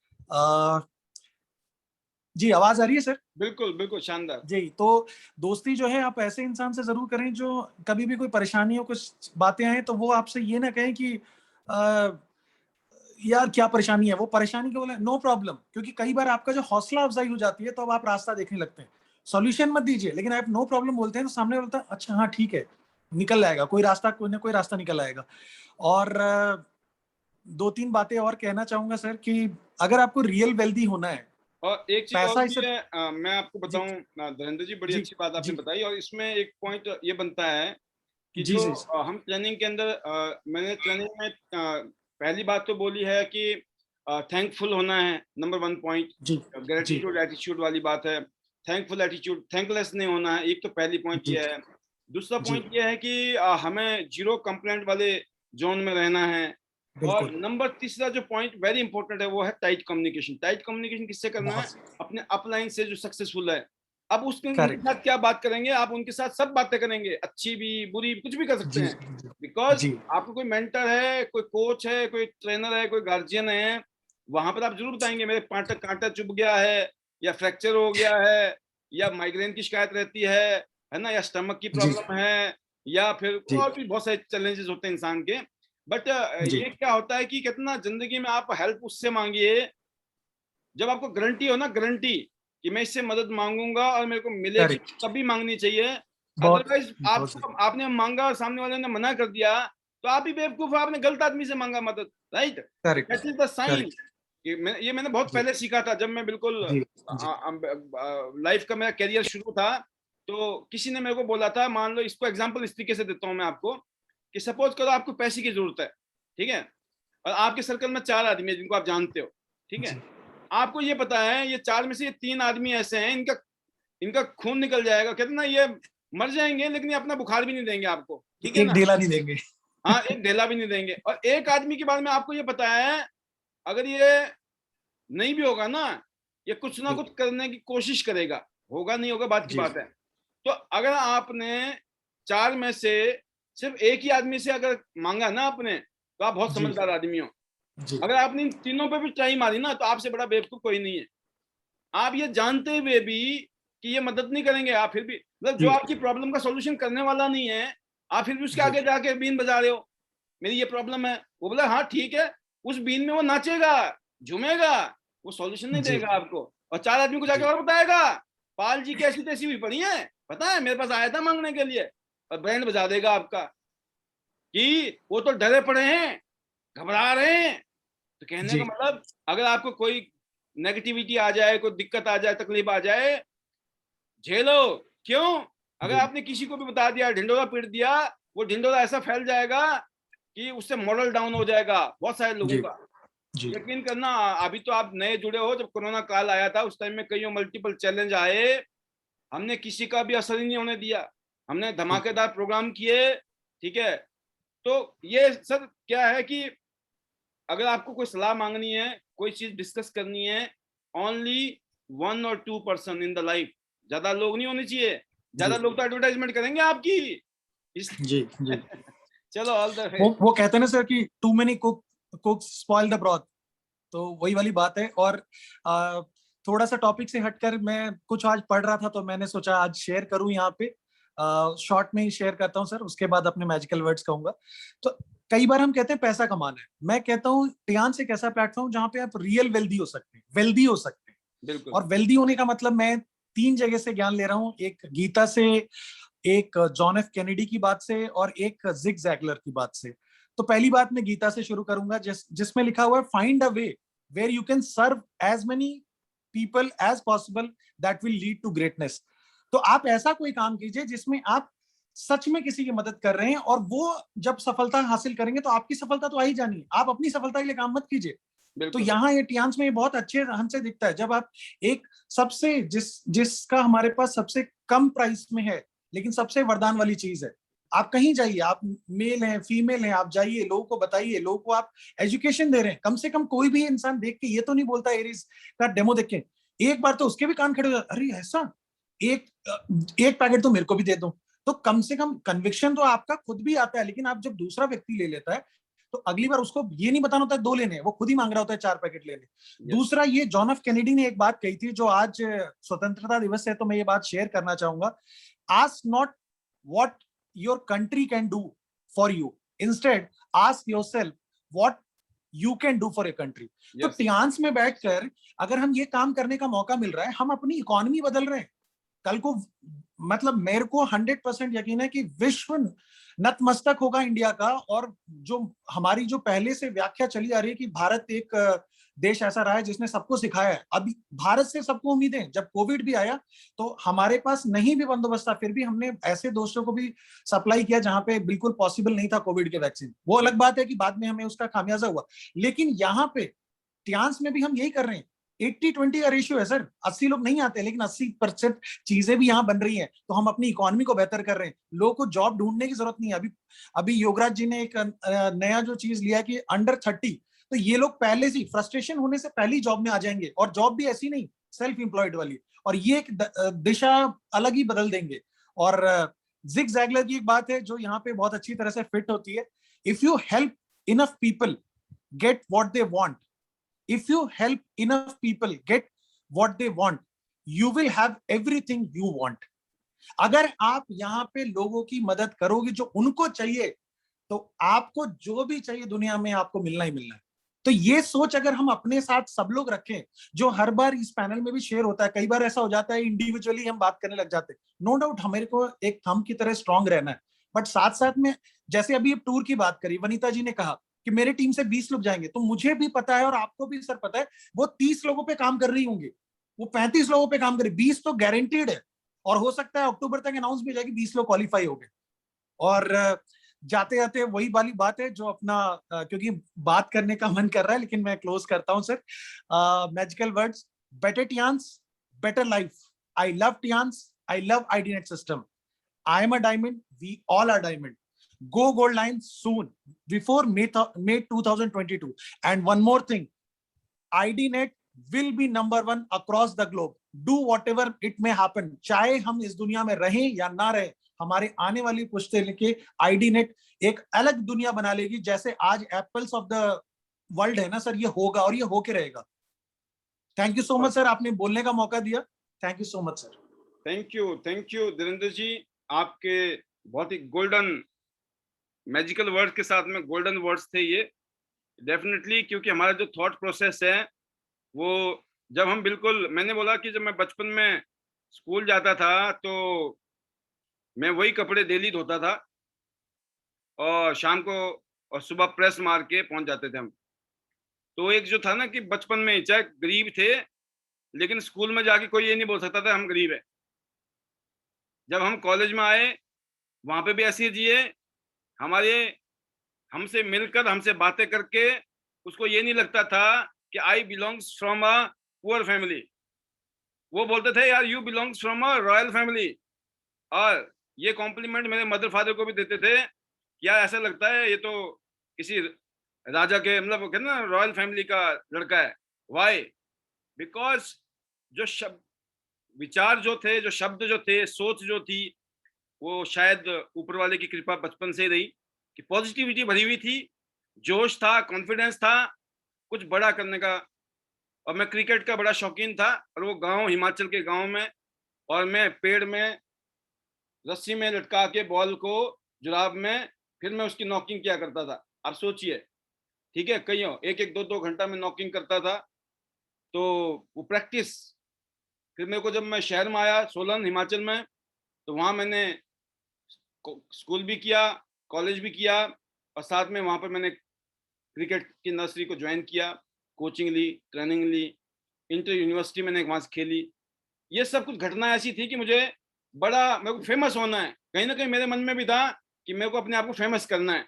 जी आवाज आ रही है सर? बिल्कुल बिल्कुल, शानदार जी। तो दोस्ती जो है आप ऐसे इंसान से जरूर करें जो कभी भी कोई परेशानी हो, कुछ बातें आए तो वो आपसे ये ना कहें कि यार क्या परेशानी है, वो परेशानी को बोले नो प्रॉब्लम, क्योंकि कई बार आपका जो हौसला अफजाई हो जाती है तो अब आप रास्ता देखने लगते हैं। सॉल्यूशन मत दीजिए, लेकिन आप नो प्रॉब्लम बोलते हैं तो सामने बोलता है अच्छा हाँ ठीक है, निकल जाएगा कोई रास्ता, कोई ना कोई रास्ता निकल आएगा। और 2-3 बातें और कहना चाहूंगा सर कि अगर आपको रियल वेल्दी होना है, और एक चीज पैसा और इसे भी है, मैं आपको बताऊं धीरेन्द्र जी, बड़ी जी अच्छी बात आपने जी बताई। और इसमें एक पॉइंट ये बनता है कि जी जो जी हम ट्रेनिंग के अंदर मैंने ट्रेनिंग में पहली बात तो बोली है कि थैंकफुल होना है, नंबर 1 पॉइंट। जी जी ग्रेटिट्यूड एटीट्यूड वाली बात है, थैंकफुल एटीट्यूड, थैंकलेस नहीं होना है, एक तो पहली पॉइंट जी ये है। दूसरा जी पॉइंट ये है कि हमें जीरो कंप्लेंट वाले जोन में रहना है। और बिल्कुल, नंबर तीसरा जो पॉइंट वेरी इंपॉर्टेंट है वो है टाइट कम्युनिकेशन। टाइट कम्युनिकेशन किससे करना है? बहुत अपने अपलाइन से जो सक्सेसफुल है। अब उसके उनके करेक्ट साथ क्या बात करेंगे? आप उनके साथ सब बातें करेंगे, अच्छी भी बुरी भी, कुछ भी कर सकते जी हैं। जी बिकॉज जी आपको कोई मेंटर है, कोई कोच है, कोई ट्रेनर है, कोई गार्जियन है, वहां पर आप जरूर बताएंगे मेरे पांव तक कांटा चुभ गया है, या फ्रैक्चर हो गया है, या माइग्रेन की शिकायत रहती है ना, या स्टमक की जी प्रॉब्लम है, या फिर जी और भी बहुत सारे चैलेंजेस होते हैं इंसान के। बट जी ये क्या होता है कि कितना जिंदगी में आप हेल्प उससे मांगिए जब आपको गारंटी हो ना, गारंटी कि मैं इससे मदद मांगूंगा और मेरे को मिलेगी, करेक्ट, तभी मांगनी चाहिए। बहुत अदरवाइज बहुत सही, आपको, आपने मांगा और सामने वाले ने मना कर दिया तो आप ही बेवकूफ हो, आपने गलत आदमी से मांगा मदद। Right, correct that is the sign. Correct ये मैंने बहुत जी पहले सीखा था, जब मैं बिल्कुल जी जी लाइफ का मेरा करियर शुरू था। तो किसी ने मेरे को बोला था, मान लो इसको एग्जांपल इस तरीके से देता हूं मैं आपको, कि सपोज करो आपको पैसे की जरूरत है, ठीक है, और आपके सर्कल में 4 आदमी है जिनको आप जानते हो, ठीक है। जी आपको ये पता है ये 4 में से ये 3 आदमी ऐसे हैं, इनका इनका खून निकल जाएगा, कहते ना ये मर जाएंगे लेकिन ये अपना बुखार भी नहीं देंगे आपको, ठीक है एक ना। ढेला नहीं देंगे। हाँ, एक ढेला भी नहीं देंगे। और एक आदमी के बारे में आपको ये पता है, अगर ये नहीं भी होगा ना, ये कुछ ना जी कुछ करने की कोशिश करेगा, होगा नहीं होगा बात की जी बात है। तो अगर आपने 4 में से सिर्फ एक ही आदमी से अगर मांगा ना आपने, तो आप बहुत जी समझदार आदमी हो। जी अगर आपने इन तीनों पे भी ट्राई मारी ना, तो आपसे बड़ा बेवकूफ कोई नहीं है। आप ये जानते हुए भी कि ये मदद नहीं करेंगे, आप फिर भी, मतलब जो जी आपकी प्रॉब्लम का सॉल्यूशन करने वाला नहीं है, आप फिर भी उसके जी आगे जाके बीन बजा रहे हो, मेरी ये प्रॉब्लम है। वो बोला हाँ ठीक है, उस बीन में वो नाचेगा, झूमेगा, वो सॉल्यूशन नहीं जी देगा आपको। और 4 आदमी को जाके जी और बताएगा पाल जी कैसी तैसी हुई पड़ी है, पता है मेरे पास आया था मांगने के लिए, और बैंड बजा देगा आपका कि वो तो डरे पड़े हैं, घबरा रहे हैं। तो कहने का जी मतलब, अगर आपको कोई नेगेटिविटी आ जाए, कोई दिक्कत आ जाए, तकलीफ आ जाए, झेलो। क्यों? अगर जी आपने किसी को भी बता दिया, ढिंडोरा पीट दिया, वो ढिंडोरा ऐसा फैल जाएगा कि उससे मॉरल डाउन हो जाएगा बहुत सारे लोगों जी का। जी यकीन करना, अभी तो आप नए जुड़े हो, जब कोरोना काल आया था उस टाइम में कई मल्टीपल चैलेंज आए, हमने किसी का भी असर ही नहीं होने दिया, हमने धमाकेदार प्रोग्राम किए, ठीक है। तो ये सर क्या है कि अगर आपको कोई सलाह मांगनी है, कोई चीज डिस्कस करनी है, ओनली 1 और 2 पर्सन इन द लाइफ, ज्यादा लोग नहीं होने चाहिए। ज्यादा जी लोग तो एडवर्टाइजमेंट करेंगे आपकी, जी जी चलो ऑल द वे। वो कहते हैं ना सर कि too many cooks spoil the broth, तो वही वाली बात है। और आ, थोड़ा सा टॉपिक से हटकर मैं कुछ आज पढ़ रहा था तो मैंने सोचा आज शेयर करूं यहाँ पे, शॉर्ट में ही शेयर करता हूँ सर, उसके बाद अपने मैजिकल वर्ड्स कहूंगा। तो कई बार हम कहते हैं पैसा कमाना है, मैं कहता हूँ टियान्स एक ऐसा प्लेटफॉर्म जहाँ पे आप रियल वेल्दी हो सकते हैं, वेल्दी हो सकते हैं। बिल्कुल। और वेल्दी होने का मतलब मैं 3 जगह से ज्ञान ले रहा हूँ, एक गीता से, एक जॉन एफ कैनेडी की बात से, और एक जिग जैगलर की बात से। तो पहली बात मैं गीता से शुरू करूंगा, जिसमें लिखा हुआ है find a way where you can serve as many people as possible that will lead to greatness. तो आप ऐसा कोई काम कीजिए जिसमें आप सच में किसी की मदद कर रहे हैं, और वो जब सफलता हासिल करेंगे तो आपकी सफलता तो आ ही जानी है, आप अपनी सफलता के लिए काम मत कीजिए। तो यहाँ ये टियान्स में ये बहुत अच्छे ढंग से दिखता है, जब आप एक सबसे जिसका हमारे पास सबसे कम प्राइस में है लेकिन सबसे वरदान वाली चीज है, आप कहीं जाइए, आप मेल हैं फीमेल हैं, आप जाइए, लोगों को बताइए, लोगों को आप एजुकेशन दे रहे हैं, कम से कम कोई भी इंसान देख के ये तो नहीं बोलता एरीज का डेमो देख के एक बार तो उसके भी कान खड़े हो जाते, अरे ऐसा एक एक पैकेट तो मेरे को भी दे दो। तो कम से कम कन्विक्शन तो आपका खुद भी आता है, लेकिन आप जब दूसरा व्यक्ति ले लेता है तो अगली बार उसको ये नहीं बताना होता है 2 लेने, वो खुद ही मांग रहा होता है 4 पैकेट लेने। दूसरा, ये जॉन एफ कैनेडी ने एक बात कही थी, जो आज स्वतंत्रता दिवस है तो मैं ये बात शेयर करना चाहूंगा, ask not what your country can do for you, instead ask yourself what you can do for your country. तो Yes. टियांस में बैठकर अगर हम ये काम करने का मौका मिल रहा है, हम अपनी इकोनॉमी बदल रहे हैं। कल को मतलब मेरे को 100% यकीन है कि विश्व नतमस्तक होगा इंडिया का। और जो हमारी जो पहले से व्याख्या चली आ रही है कि भारत एक देश ऐसा रहा है जिसने सबको सिखाया है, अभी भारत से सबको उम्मीदें। जब कोविड भी आया तो हमारे पास नहीं भी बंदोबस्त था, फिर भी हमने ऐसे दोस्तों को भी सप्लाई किया जहां पे बिल्कुल पॉसिबल नहीं था कोविड के वैक्सीन। वो अलग बात है कि बाद में हमें उसका खामियाजा हुआ, लेकिन यहाँ पे टियांस में भी हम यही कर रहे हैं। 80-20 का रेशियो है सर, 80 लोग नहीं आते, लेकिन 80% चीजें भी यहाँ बन रही हैं, तो हम अपनी इकोनॉमी को बेहतर कर रहे हैं। लोगों को जॉब ढूंढने की जरूरत नहीं है। अभी योगराज जी ने एक नया जो चीज लिया कि अंडर 30, तो ये लोग पहले से फ्रस्ट्रेशन होने से पहले जॉब में आ जाएंगे, और जॉब भी ऐसी नहीं सेल्फ एम्प्लॉयड वाली, और ये एक दिशा अलग ही बदल देंगे। और जिग जैगलर की एक बात है जो यहाँ पे बहुत अच्छी तरह से फिट होती है, if you help enough people get what they want, if you help enough people get what they want, you will have everything you want. अगर आप यहाँ पे लोगों की मदद करोगे जो उनको चाहिए, तो आपको जो भी चाहिए दुनिया में आपको मिलना ही मिलना है। तो ये सोच अगर हम अपने साथ सब लोग रखें, जो हर बार इस पैनल में भी शेयर होता है, कई बार ऐसा हो जाता है इंडिविजुअली हम बात करने लग जाते हैं, नो डाउट हमारे को एक थंब की तरह स्ट्रांग रहना है, बट साथ साथ में जैसे अभी टूर की बात करी, वनीता जी ने कहा कि मेरे टीम से 20 लोग जाएंगे, तो मुझे भी पता है और आपको भी सर पता है, वो 30 लोगों पे काम कर रही होंगे, वो 35 लोगों पे काम करे, 20 तो गारंटीड है, और हो सकता है अक्टूबर तक अनाउंस भी हो जाएगी 20 लोग क्वालिफाई हो गए। और जाते जाते वही वाली बात है जो अपना क्योंकि बात करने का मन कर रहा है, लेकिन मैं क्लोज करता हूं sir. Magical words, better Tiens, better life. I love Tiens, I love ID net system. I am a diamond, we all are diamond. Go gold line soon before May 2022. And one more thing, IDNet will be number 1 across the globe. Do whatever it may happen. चाहे हम इस दुनिया में रहें या ना रहें, हमारे आने वाली पुश्ते लेके IDNet एक अलग दुनिया बना लेगी, जैसे आज एप्पल्स ऑफ द वर्ल्ड है ना सर, ये होगा और ये होके रहेगा। Thank you so much sir, आपने बोलने का मौका दिया। Thank you so much sir. Thank you Dhirendra ji, आपके बहुत ही गोल्डन मैजिकल वर्ड्स के साथ में गोल्डन वर्ड्स थे ये, डेफिनेटली। क्योंकि हमारा जो थॉट प्रोसेस है वो, जब हम बिल्कुल, मैंने बोला कि जब मैं बचपन में स्कूल जाता था तो मैं वही कपड़े डेली धोता था और शाम को और सुबह प्रेस मार के पहुंच जाते थे हम। तो एक जो था ना कि बचपन में चाहे गरीब थे, लेकिन स्कूल में जाके कोई ये नहीं बोल सकता था हम गरीब है। जब हम कॉलेज में आए वहां पे भी ऐसे जिए, हमसे मिलकर, हमसे बातें करके उसको ये नहीं लगता था कि I belongs from a poor family. वो बोलते थे यार you belongs from a royal family. और ये कॉम्प्लीमेंट मेरे मदर फादर को भी देते थे, यार ऐसा लगता है ये तो किसी राजा के, मतलब कहते ना रॉयल फैमिली का लड़का है। वाई? बिकॉज जो शब्द, विचार जो थे, जो शब्द जो थे, सोच जो थी, वो शायद ऊपर वाले की कृपा बचपन से ही रही कि पॉजिटिविटी भरी हुई थी, जोश था, कॉन्फिडेंस था कुछ बड़ा करने का। और मैं क्रिकेट का बड़ा शौकीन था, और वो गांव, हिमाचल के गांव में, और मैं पेड़ में रस्सी में लटका के बॉल को जुराब में, फिर मैं उसकी नॉकिंग किया करता था। आप सोचिए, ठीक है, कईयों 1-1, 2-2 घंटा में नॉकिंग करता था। तो वो प्रैक्टिस, फिर मेरे को जब मैं शहर में आया सोलन हिमाचल में, तो वहाँ मैंने स्कूल भी किया, कॉलेज भी किया, और साथ में वहाँ पर मैंने क्रिकेट की नर्सरी को ज्वाइन किया, कोचिंग ली, ट्रेनिंग ली, इंटर यूनिवर्सिटी मैंने वहाँ से खेली। ये सब कुछ घटना ऐसी थी कि मुझे बड़ा, मेरे को फेमस होना है, कहीं ना कहीं मेरे मन में भी था कि मेरे को अपने आप को फेमस करना है।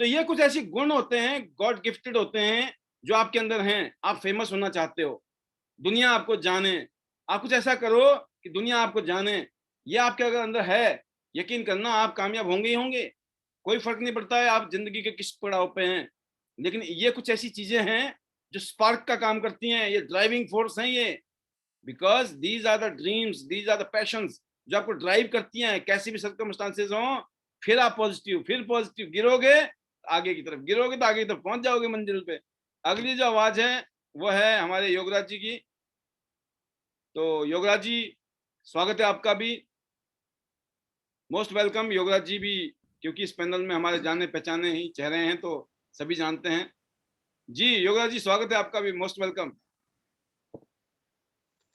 तो ये कुछ ऐसे गुण होते हैं, गॉड गिफ्टेड होते हैं, जो आपके अंदर हैं। आप फेमस होना चाहते हो, दुनिया आपको जाने, आप कुछ ऐसा करो कि दुनिया आपको जाने। ये आपके अगर अंदर है, यकीन करना आप कामयाब होंगे ही होंगे। कोई फर्क नहीं पड़ता है आप जिंदगी के किस पड़ाव पे हैं, लेकिन ये कुछ ऐसी चीजें हैं जो स्पार्क का काम करती हैं, ये ड्राइविंग फोर्स हैं ये। Because these are the dreams, these are the passions जो आपको ड्राइव करती हैं, कैसी भी सर्कमस्टांसेस हो। फिर आप पॉजिटिव, फिर पॉजिटिव, गिरोगे आगे की तरफ, गिरोगे तो आगे की तरफ पहुंच जाओगे मंजिल पे। अगली जो आवाज है वो है हमारे योगराज जी की। तो योगराज जी, स्वागत है आपका भी, मोस्ट वेलकम योगराज जी भी, क्योंकि इस पैनल में हमारे जाने पहचाने ही चेहरे हैं तो सभी जानते हैं। जी योगराज जी, स्वागत है आपका भी, most welcome.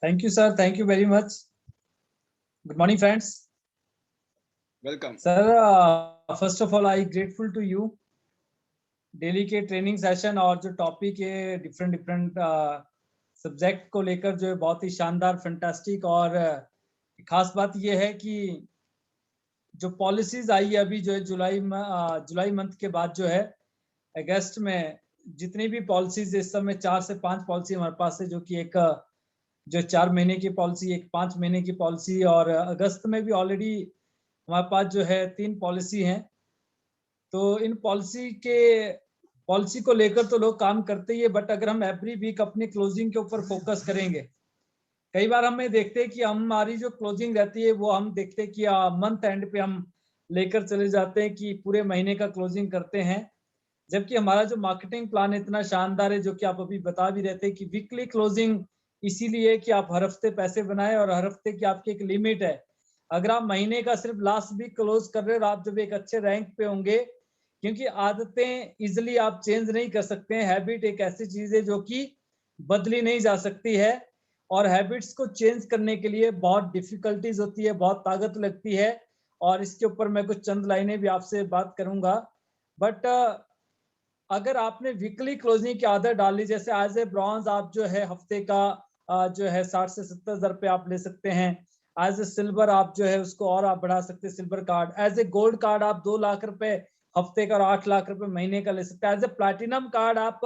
Thank you sir, thank you very much. Good morning friends. Welcome sir, first of all I grateful to you. Daily के ट्रेनिंग सेशन और जो टॉपिक है डिफरेंट डिफरेंट सब्जेक्ट को लेकर जो है बहुत ही शानदार, फैंटास्टिक। और खास बात यह है कि जो पॉलिसीज आई है अभी जो है जुलाई मंथ के बाद जो है अगस्त में जितनी भी पॉलिसीज इस समय 4 से 5 पॉलिसी हमारे पास है, जो कि एक जो 4 महीने की पॉलिसी, एक 5 महीने की पॉलिसी, और अगस्त में भी ऑलरेडी हमारे पास जो है 3 पॉलिसी हैं। तो इन पॉलिसी को लेकर तो लोग काम करते ही है, बट अगर हम एवरी वीक अपनी क्लोजिंग के ऊपर फोकस करेंगे, कई बार हमें देखते हैं कि हमारी जो क्लोजिंग रहती है वो हम देखते हैं कि मंथ एंड पे हम लेकर चले जाते हैं कि पूरे महीने का क्लोजिंग करते हैं, जबकि हमारा जो मार्केटिंग प्लान इतना शानदार है, जो कि आप अभी बता भी रहते हैं कि वीकली क्लोजिंग इसीलिए कि आप हर हफ्ते पैसे बनाए और हर हफ्ते की आपकी एक लिमिट है। अगर आप महीने का सिर्फ लास्ट वीक क्लोज कर रहे हो, आप जब एक अच्छे रैंक पे होंगे, क्योंकि आदतें इजिली आप चेंज नहीं कर सकते हैं। हैबिट एक ऐसी चीज है जो कि बदली नहीं जा सकती है, और हैबिट्स को चेंज करने के लिए बहुत डिफिकल्टीज होती है, बहुत ताकत लगती है। और इसके ऊपर मैं कुछ चंद लाइनें भी आपसे बात करूंगा। बट अगर आपने वीकली क्लोजिंग की आदत डाली, जैसे एज ए ब्रॉन्ज आप जो है हफ्ते का जो है 60 से 70 हज़ार रुपये आप ले सकते हैं। एज ए सिल्वर आप जो है उसको और आप बढ़ा सकते हैं, silver card. As a gold card आप 2 लाख रुपए हफ्ते का और 8 लाख रुपए महीने का ले सकते हैं। एज ए प्लैटिनम कार्ड आप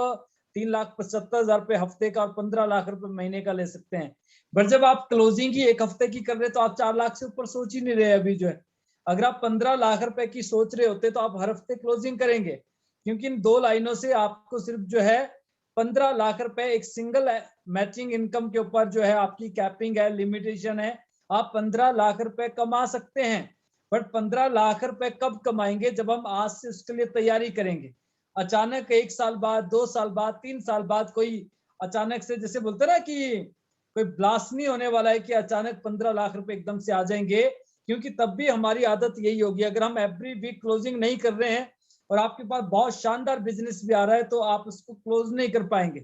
3,75,000 रुपए हफ्ते का और 15 लाख रुपए महीने का ले सकते हैं। बट जब आप क्लोजिंग ही एक हफ्ते की कर रहे हैं तो आप 4 लाख से ऊपर सोच ही नहीं रहे अभी जो है। अगर आप 15 लाख रुपए की सोच रहे होते तो आप हर हफ्ते क्लोजिंग करेंगे, क्योंकि इन 2 लाइनों से आपको सिर्फ जो है 15 लाख रुपए एक सिंगल मैचिंग इनकम के ऊपर जो है आपकी कैपिंग है, लिमिटेशन है। आप 15 लाख रुपए कमा सकते हैं, बट 15 लाख रुपए कब कमाएंगे? जब हम आज से उसके लिए तैयारी करेंगे। अचानक 1 साल बाद, 2 साल बाद, 3 साल बाद कोई अचानक से, जैसे बोलते ना कि कोई ब्लास्ट नहीं होने वाला है कि अचानक 15 लाख रुपए एकदम से आ जाएंगे, क्योंकि तब भी हमारी आदत यही होगी। अगर हम एवरी वीक क्लोजिंग नहीं कर रहे हैं और आपके पास बहुत शानदार बिजनेस भी आ रहा है, तो आप उसको क्लोज नहीं कर पाएंगे।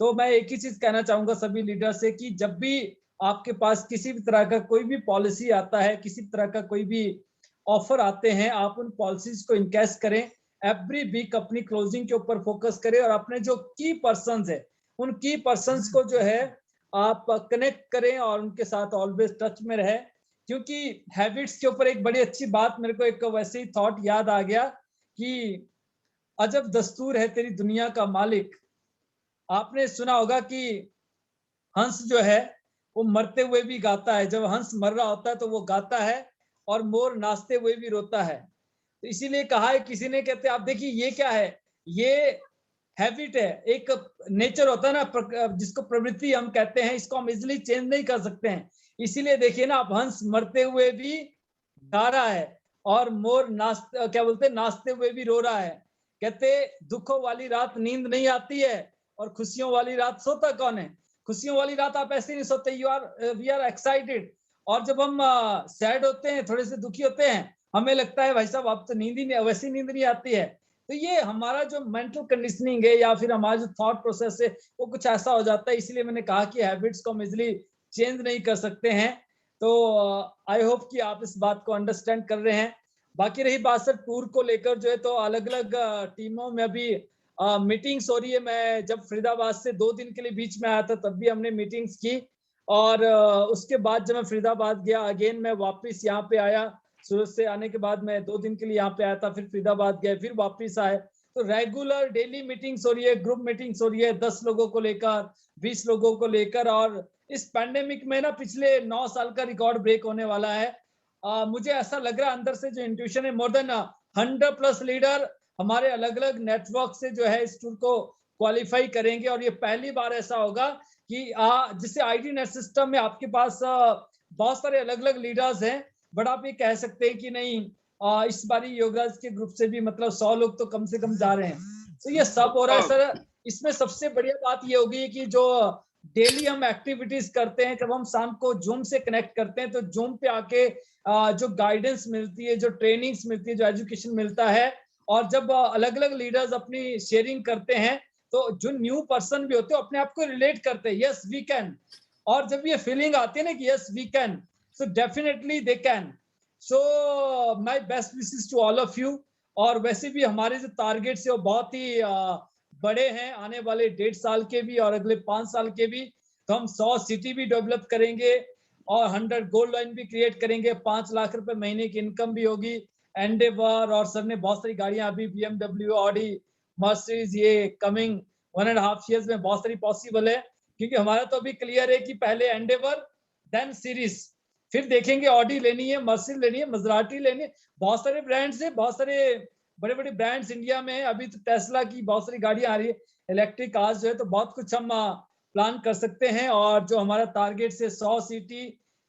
तो मैं एक ही चीज कहना चाहूंगा सभी लीडर से कि जब भी आपके पास किसी भी तरह का कोई भी पॉलिसी आता है, किसी भी तरह का कोई भी ऑफर आते हैं, आप उन पॉलिसीज को इनकैश करें। एवरी वीक अपनी क्लोजिंग के ऊपर फोकस करें, और अपने जो की पर्संस है उन की पर्संस को जो है आप कनेक्ट करें और उनके साथ ऑलवेज टच में रहे। क्योंकि हैबिट्स के ऊपर एक बड़ी अच्छी बात मेरे को एक वैसे ही थॉट याद आ गया कि अजब दस्तूर है तेरी दुनिया का मालिक। आपने सुना होगा कि हंस जो है वो मरते हुए भी गाता है। जब हंस मर रहा होता है तो वो गाता है, और मोर नाचते हुए भी रोता है। तो इसीलिए कहा है किसी ने, कहते आप देखिए ये क्या है, ये हैबिट है, एक नेचर होता है ना, जिसको प्रवृत्ति हम कहते हैं, इसको हम इजिली चेंज नहीं कर सकते हैं। इसीलिए देखिए ना, आप हंस मरते हुए भी गा रहा है और मोर नाचते हुए भी रो रहा है। कहते दुखों वाली रात नींद नहीं आती है और खुशियों वाली रात सोता कौन है? खुशियों वाली रात आप ऐसे नहीं सोते, वी आर एक्साइटेड। और जब हम सैड होते हैं, थोड़े से दुखी होते हैं, हमें लगता है भाई साहब अब तो नींद ही नहीं, वैसी नींद नहीं आती है। तो ये हमारा जो मेंटल कंडीशनिंग है या फिर हमारा जो थॉट प्रोसेस है वो कुछ ऐसा हो जाता है। इसलिए मैंने कहा कि हैबिट्स को हम इजिली चेंज नहीं कर सकते हैं। तो आई होप कि आप इस बात को अंडरस्टैंड कर रहे हैं। बाकी रही बात सर टूर को लेकर जो है, तो अलग अलग टीमों में अभी मीटिंग्स हो रही है। मैं जब फरीदाबाद से 2 दिन के लिए बीच में आया था तब भी हमने मीटिंग्स की, और उसके बाद जब मैं फरीदाबाद गया, अगेन मैं वापस यहाँ पे आया। सूरत से आने के बाद मैं 2 दिन के लिए यहाँ पे आया था, फिर फरीदाबाद गया, फिर वापस आए। तो रेगुलर डेली मीटिंग्स हो रही है, ग्रुप मीटिंग्स हो रही है, 10 लोगों को लेकर, 20 लोगों को लेकर। और इस पैंडेमिक में ना पिछले 9 साल का रिकॉर्ड ब्रेक होने वाला है। मुझे ऐसा लग रहा है अंदर से, जो इंट्यूशन है, मोर देन 100+ लीडर हमारे अलग अलग नेटवर्क से जो है इस टूर को क्वालिफाई करेंगे। और ये पहली बार ऐसा होगा कि जिससे आईटी नेट सिस्टम में आपके पास बहुत सारे अलग अलग लीडर्स हैं, बट आप ये कह सकते हैं कि नहीं, इस बारी योगराज के ग्रुप से भी मतलब 100 लोग तो कम से कम जा रहे हैं। तो ये सब हो रहा है सर। इसमें सबसे बढ़िया बात ये होगी कि जो डेली हम एक्टिविटीज करते हैं, जब हम शाम को जूम से कनेक्ट करते हैं, तो जूम पे आके जो गाइडेंस मिलती है, जो ट्रेनिंग्स मिलती है, जो एजुकेशन मिलता है, और जब अलग अलग लीडर्स अपनी शेयरिंग करते हैं, तो जो न्यू पर्सन भी होते हैं अपने आप को रिलेट करते हैं, यस वी कैन, और जब ये फीलिंग आती है ना कि yes we can, so definitely they can. So my best wishes to all of you. और वैसे भी हमारे जो टारगेट्स है वो बहुत ही बड़े हैं, आने वाले 1.5 साल के भी और अगले 5 साल के भी। तो हम 100 सिटी भी डेवलप करेंगे और 100 गोल्ड लाइन भी क्रिएट करेंगे, 5 लाख रुपए महीने की इनकम भी होगी। एंडेवर और सर ने बहुत सारी गाड़ियां अभी BMW, ऑडी, मर्सिडीज ये कमिंग 1.5 years में बहुत सारी पॉसिबल है, क्योंकि हमारा तो अभी क्लियर है कि पहले एंडेवर देन सीरीज, फिर देखेंगे ऑडी लेनी है, मर्सिडीज लेनी है, मजराटी लेनी है। बहुत सारे ब्रांड्स है, बहुत सारे बड़े बड़े ब्रांड्स इंडिया में है। अभी तो टेस्ला की बहुत सारी गाड़ियां आ रही है, इलेक्ट्रिक कार्स जो है, तो बहुत कुछ हम प्लान कर सकते हैं। और जो हमारा टारगेट से 100 सिटी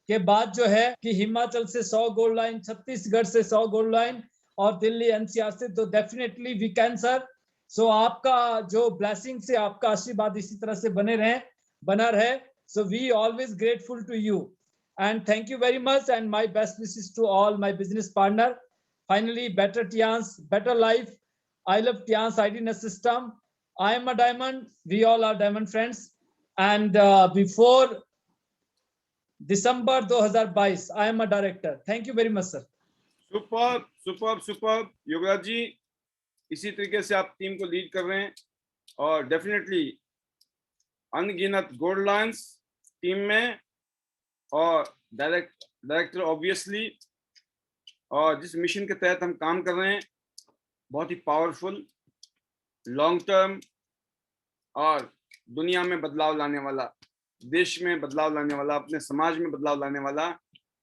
के बाद जो है कि हिमाचल से 100 गोल्ड लाइन, छत्तीसगढ़ से 100 गोल्ड लाइन और दिल्ली NCR से, तो डेफिनेटली वी कैन सर। सो आपका जो ब्लेसिंग से, आपका आशीर्वाद इसी तरह से बना रहे। So we always grateful to you and thank you very much, and my best wishes to all my business partner. Finally, better Tians, better life. I love Tians IDNS system. I am a diamond, we all are diamond friends, and before December 2022 I am a director. Thank you very much sir. Super Yograj ji, इसी तरीके से आप team को lead कर रहे हैं और definitely अनगिनत गोल्ड लाइन्स टीम में और डायरेक्टर ऑब्वियसली, और जिस मिशन के तहत हम काम कर रहे हैं बहुत ही पावरफुल, लॉन्ग टर्म और दुनिया में बदलाव लाने वाला, देश में बदलाव लाने वाला, अपने समाज में बदलाव लाने वाला,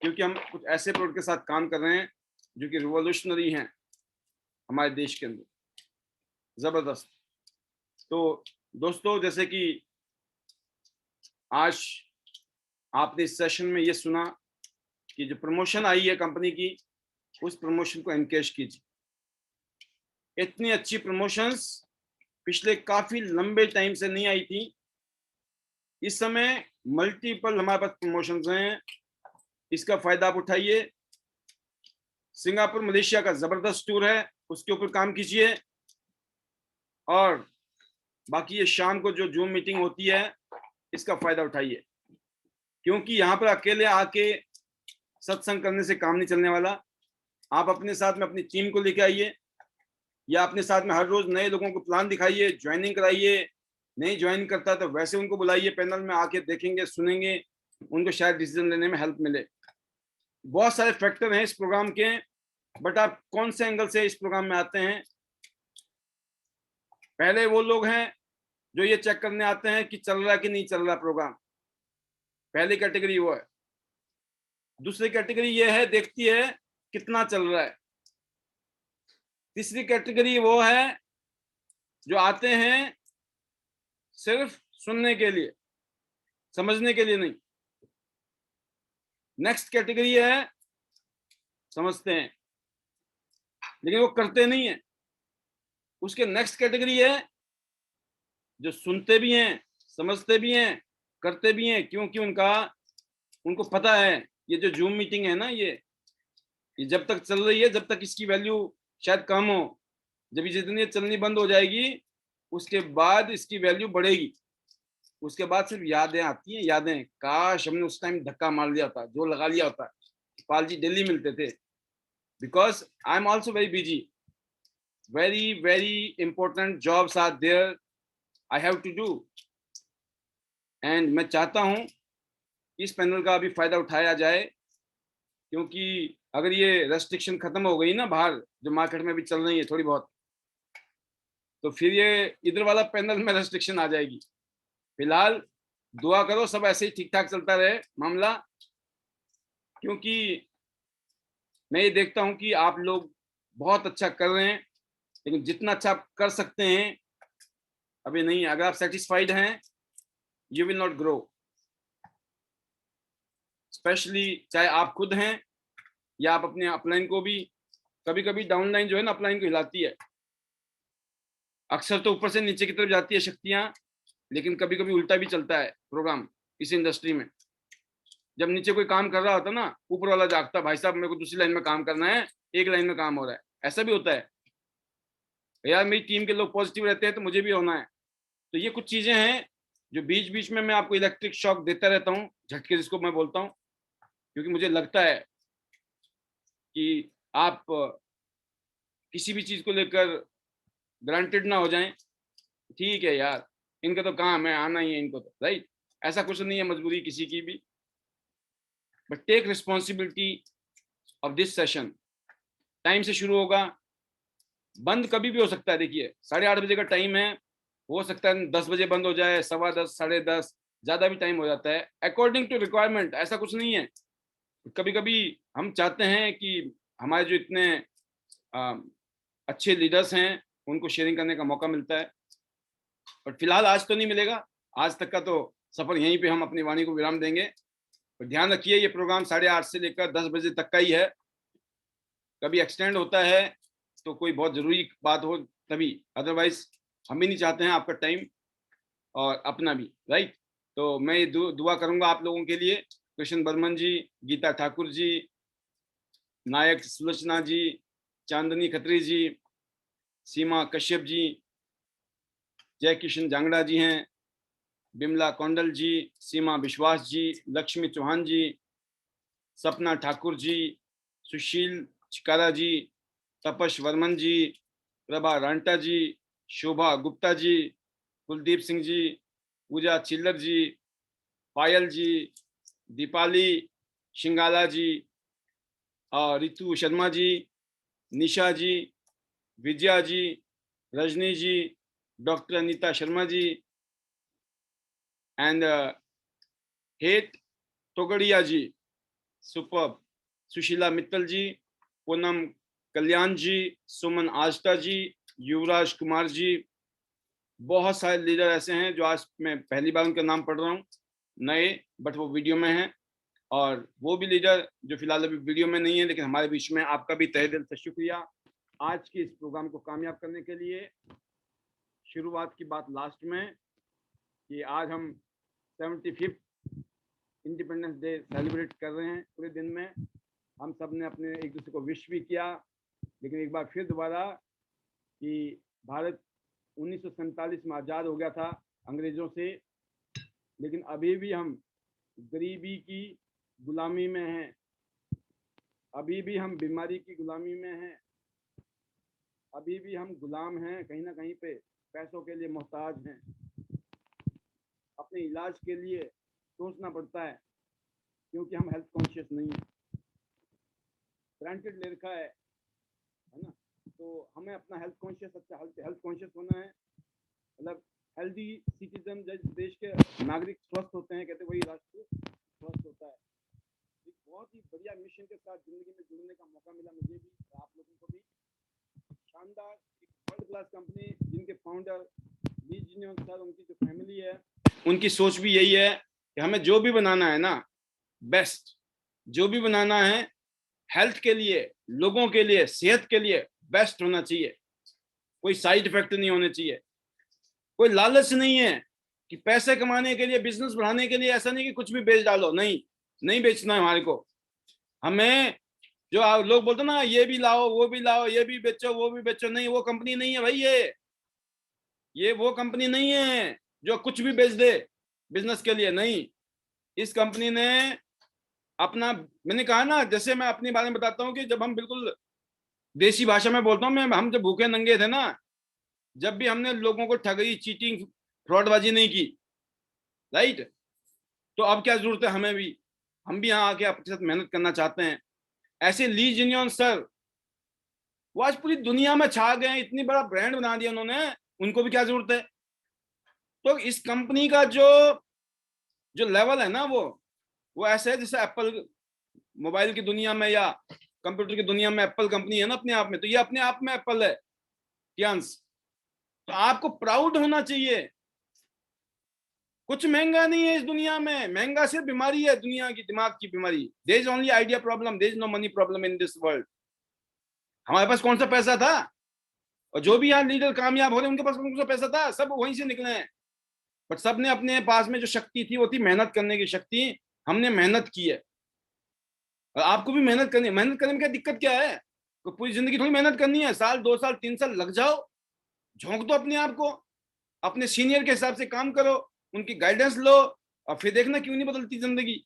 क्योंकि हम कुछ ऐसे प्रोडक्ट के साथ काम कर रहे हैं जो कि रिवॉल्यूशनरी हैं हमारे देश के अंदर, जबरदस्त। तो दोस्तों, जैसे कि आज आपने इस सेशन में ये सुना कि जो प्रमोशन आई है कंपनी की, उस प्रमोशन को एनकैश कीजिए। इतनी अच्छी प्रमोशंस पिछले काफी लंबे टाइम से नहीं आई थी। इस समय मल्टीपल हमारे पास प्रमोशंस हैं, इसका फायदा आप उठाइए। सिंगापुर मलेशिया का जबरदस्त टूर है, उसके ऊपर काम कीजिए। और बाकी ये शाम को जो जूम मीटिंग होती है, इसका फायदा उठाइए, क्योंकि यहाँ पर अकेले आके सत्संग करने से काम नहीं चलने वाला। आप अपने साथ में अपनी टीम को लेके आइए, या अपने साथ में हर रोज नए लोगों को प्लान दिखाइए, ज्वाइनिंग कराइए। नहीं ज्वाइन करता तो वैसे उनको बुलाइए, पैनल में आके देखेंगे, सुनेंगे, उनको शायद डिसीजन लेने में हेल्प मिले। बहुत सारे फैक्टर हैं इस प्रोग्राम के, बट आप कौन से एंगल से इस प्रोग्राम में आते हैं। पहले वो लोग हैं जो ये चेक करने आते हैं कि चल रहा है कि नहीं चल रहा प्रोग्राम, पहली कैटेगरी वो है। दूसरी कैटेगरी ये है, देखती है कितना चल रहा है। तीसरी कैटेगरी वो है जो आते हैं सिर्फ सुनने के लिए, समझने के लिए नहीं। नेक्स्ट कैटेगरी है, समझते हैं लेकिन वो करते नहीं है। उसके नेक्स्ट कैटेगरी है जो सुनते भी हैं, समझते भी हैं, करते भी हैं, क्योंकि उनको पता है ये जो जूम मीटिंग है ना, ये जब तक चल रही है, जब तक इसकी वैल्यू शायद कम हो, जब ये जितनी चलनी बंद हो जाएगी उसके बाद इसकी वैल्यू बढ़ेगी। उसके बाद सिर्फ यादें आती हैं, यादें, काश हमने उस टाइम धक्का मार लिया होता, जो लगा लिया होता। पाल जी डेली मिलते थे, because I am also very busy, very important jobs are there I have to do. And मैं चाहता हूं इस पैनल का भी फायदा उठाया जाए, क्योंकि अगर ये रेस्ट्रिक्शन खत्म हो गई ना बाहर, जो मार्केट में भी चल रही है थोड़ी बहुत, तो फिर ये इधर वाला पैनल में रेस्ट्रिक्शन आ जाएगी। फिलहाल दुआ करो सब ऐसे ही ठीक ठाक चलता रहे मामला, क्योंकि मैं ये देखता हूं कि आप लोग बहुत अच्छा कर रहे हैं, लेकिन जितना अच्छा आप कर सकते हैं अभी नहीं। अगर आप सेटिस्फाइड हैं, you will not grow. Specially चाहे आप खुद हैं या आप अपने अपलाइन को भी, कभी कभी डाउनलाइन जो है ना अपलाइन को हिलाती है। अक्सर तो ऊपर से नीचे की तरफ जाती है शक्तियां, लेकिन कभी कभी उल्टा भी चलता है प्रोग्राम इस इंडस्ट्री में। जब नीचे कोई काम कर रहा होता ना, ऊपर वाला जागता, भाई साहब मेरे को दूसरी लाइन में काम करना है, एक लाइन में काम हो रहा है। ऐसा भी होता है यार, मेरी टीम के लोग पॉजिटिव रहते हैं तो मुझे भी होना है, तो ये कुछ चीजें हैं जो बीच बीच में मैं आपको इलेक्ट्रिक शॉक देता रहता हूँ, झटके जिसको मैं बोलता हूँ, क्योंकि मुझे लगता है कि आप किसी भी चीज को लेकर ग्रांटेड ना हो जाएं। ठीक है यार, इनका तो काम है, आना ही है इनको तो, राइट? ऐसा कुछ नहीं है मजबूरी किसी की भी, but take responsibility of this session. Time से शुरू होगा, बंद कभी भी हो सकता है। देखिए 8:30 बजे का टाइम है, हो सकता है 10 बजे बंद हो जाए, 10:15, 10:30, ज्यादा भी टाइम हो जाता है, अकॉर्डिंग टू रिक्वायरमेंट। ऐसा कुछ नहीं है। कभी कभी हम चाहते हैं कि हमारे जो इतने अच्छे लीडर्स हैं उनको शेयरिंग करने का मौका मिलता है, पर फिलहाल आज तो नहीं मिलेगा। आज तक का तो सफर यहीं पे हम अपनी वाणी को विराम देंगे। पर ध्यान रखिए, ये प्रोग्राम 8:30 से लेकर 10 बजे तक का ही है। कभी एक्सटेंड होता है तो कोई बहुत जरूरी बात हो तभी, अदरवाइज हम भी नहीं चाहते हैं आपका टाइम और अपना भी, राइट? तो मैं ये दुआ करूंगा आप लोगों के लिए। कृष्ण बर्मन जी, गीता ठाकुर जी, नायक सुलोचना जी, चांदनी खत्री जी, सीमा कश्यप जी, जय किशन जांगड़ा जी हैं, बिमला कौंडल जी, सीमा विश्वास जी, लक्ष्मी चौहान जी, सपना ठाकुर जी, सुशील चिकारा जी, तपश वर्मन जी, प्रभा रांटा जी, शोभा Gupta ji, Kuldeep Singh ji, Puja Chillar ji, Payal ji, Deepali Shingala ji, Ritu Sharma ji, Nisha ji, Vijaya ji, Rajni ji, doctor Anita Sharma ji, and Het Togadia ji, super, Sushila Mittal ji, Poonam Kalyan ji, Suman Aastha ji, Yuvraj Kumar ji. बहुत सारे लीडर ऐसे हैं जो आज मैं पहली बार उनका नाम पढ़ रहा हूँ, नए, बट वो वीडियो में हैं। और वो भी लीडर जो फिलहाल अभी वीडियो में नहीं है लेकिन हमारे बीच में, आपका भी तहे दिल से शुक्रिया आज के इस प्रोग्राम को कामयाब करने के लिए। शुरुआत की बात लास्ट में कि आज हम 75th इंडिपेंडेंस डे सेलिब्रेट कर रहे हैं। पूरे दिन में हम सब ने अपने एक दूसरे को विश भी किया, लेकिन एक बार फिर दोबारा कि भारत 1947 में आज़ाद हो गया था अंग्रेज़ों से, लेकिन अभी भी हम गरीबी की गुलामी में हैं, अभी भी हम बीमारी की गुलामी में हैं, अभी भी हम गुलाम हैं, कहीं ना कहीं पे पैसों के लिए मोहताज हैं। अपने इलाज के लिए सोचना पड़ता है क्योंकि हम हेल्थ कॉन्शियस नहीं हैं, ग्रांटेड ले रखा है ना। तो हमें अपना हेल्थ कॉन्शियस, अच्छा हेल्थ कॉन्शियस होना है। मतलब हेल्दी सिटीजन, जब देश के नागरिक स्वस्थ होते हैं, कहते वही राष्ट्र स्वस्थ होता है। एक बहुत ही बढ़िया मिशन के साथ जिंदगी में जुड़ने का मौका मिला मुझे भी, आप लोगों को भी। शानदार वर्ल्ड क्लास कंपनी जिनके फाउंडर ली जिनियन सर, उनकी जो फैमिली है, उनकी सोच भी यही है कि हमें जो भी बनाना है ना, बेस्ट जो भी बनाना है, हेल्थ के लिए, लोगों के लिए, सेहत के लिए बेस्ट होना चाहिए। कोई साइड इफेक्ट नहीं होने चाहिए, कोई लालच नहीं है कि पैसे कमाने के लिए, बिजनेस बढ़ाने के लिए ऐसा नहीं कि कुछ भी बेच डालो, नहीं बेचना है हमारे को। हमें जो लोग बोलते ना ये भी लाओ वो भी लाओ, ये भी बेचो वो भी बेचो, नहीं, वो कंपनी नहीं है भाई। ये वो कंपनी नहीं है जो कुछ भी बेच दे बिजनेस के लिए, नहीं। इस कंपनी ने अपना, मैंने कहा ना, जैसे मैं अपने बारे में बताता हूँ कि जब हम बिल्कुल देसी भाषा में बोलता हूँ मैं, हम जब भूखे नंगे थे ना, जब भी हमने लोगों को ठगी, चीटिंग, फ्रॉडबाजी नहीं की, राइट, तो अब क्या जरूरत है हमें भी, हम भी यहाँ आके आपके साथ मेहनत करना चाहते हैं। ऐसे ली जिनियन सर, वो आज पूरी दुनिया में छा गए हैं, इतनी बड़ा ब्रांड बना दिया उन्होंने, उनको भी क्या जरूरत है। तो इस कंपनी का जो लेवल है ना, वो ऐसे है जैसे एप्पल मोबाइल की दुनिया में या कंप्यूटर की दुनिया में एप्पल कंपनी है ना अपने आप में, तो ये अपने आप में एप्पल है टियांस। तो आपको प्राउड होना चाहिए। कुछ महंगा नहीं है इस दुनिया में, महंगा सिर्फ बीमारी है, दुनिया की दिमाग की बीमारी। There is only idea problem, there is no money problem in this world. हमारे पास कौन सा पैसा था, और जो भी यहाँ लीडर कामयाब हो रहे हैं उनके पास कौन सा पैसा था, सब वहीं से निकले हैं। बट सबने अपने पास में जो शक्ति थी वो थी मेहनत करने की शक्ति। हमने मेहनत की है, और आपको भी मेहनत करनी है। मेहनत करने में क्या दिक्कत क्या है, तो पूरी जिंदगी थोड़ी मेहनत करनी है, साल 2 साल 3 साल लग जाओ, झोंक दो अपने आप को, अपने सीनियर के हिसाब से काम करो, उनकी गाइडेंस लो, और फिर देखना क्यों नहीं बदलती जिंदगी।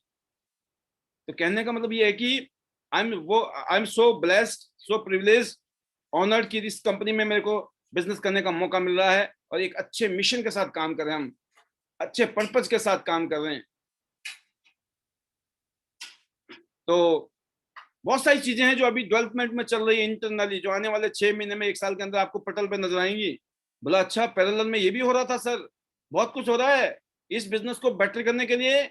तो कहने का मतलब ये है कि I am so blessed, so privilege, honoured कि इस कंपनी में मेरे को बिजनेस करने का मौका मिल रहा है, और एक अच्छे मिशन के साथ काम कर रहे हैं, हम अच्छे पर्पज के साथ काम कर रहे हैं। तो बहुत सारी चीजें हैं जो अभी डेवलपमेंट में चल रही है इंटरनली, जो आने वाले 6 महीने में 1 साल के अंदर आपको पटल पे नजर आएंगी। बोला अच्छा, पैरेलल में ये भी हो रहा था सर, बहुत कुछ हो रहा है। इस बिजनेस को बेटर करने के लिए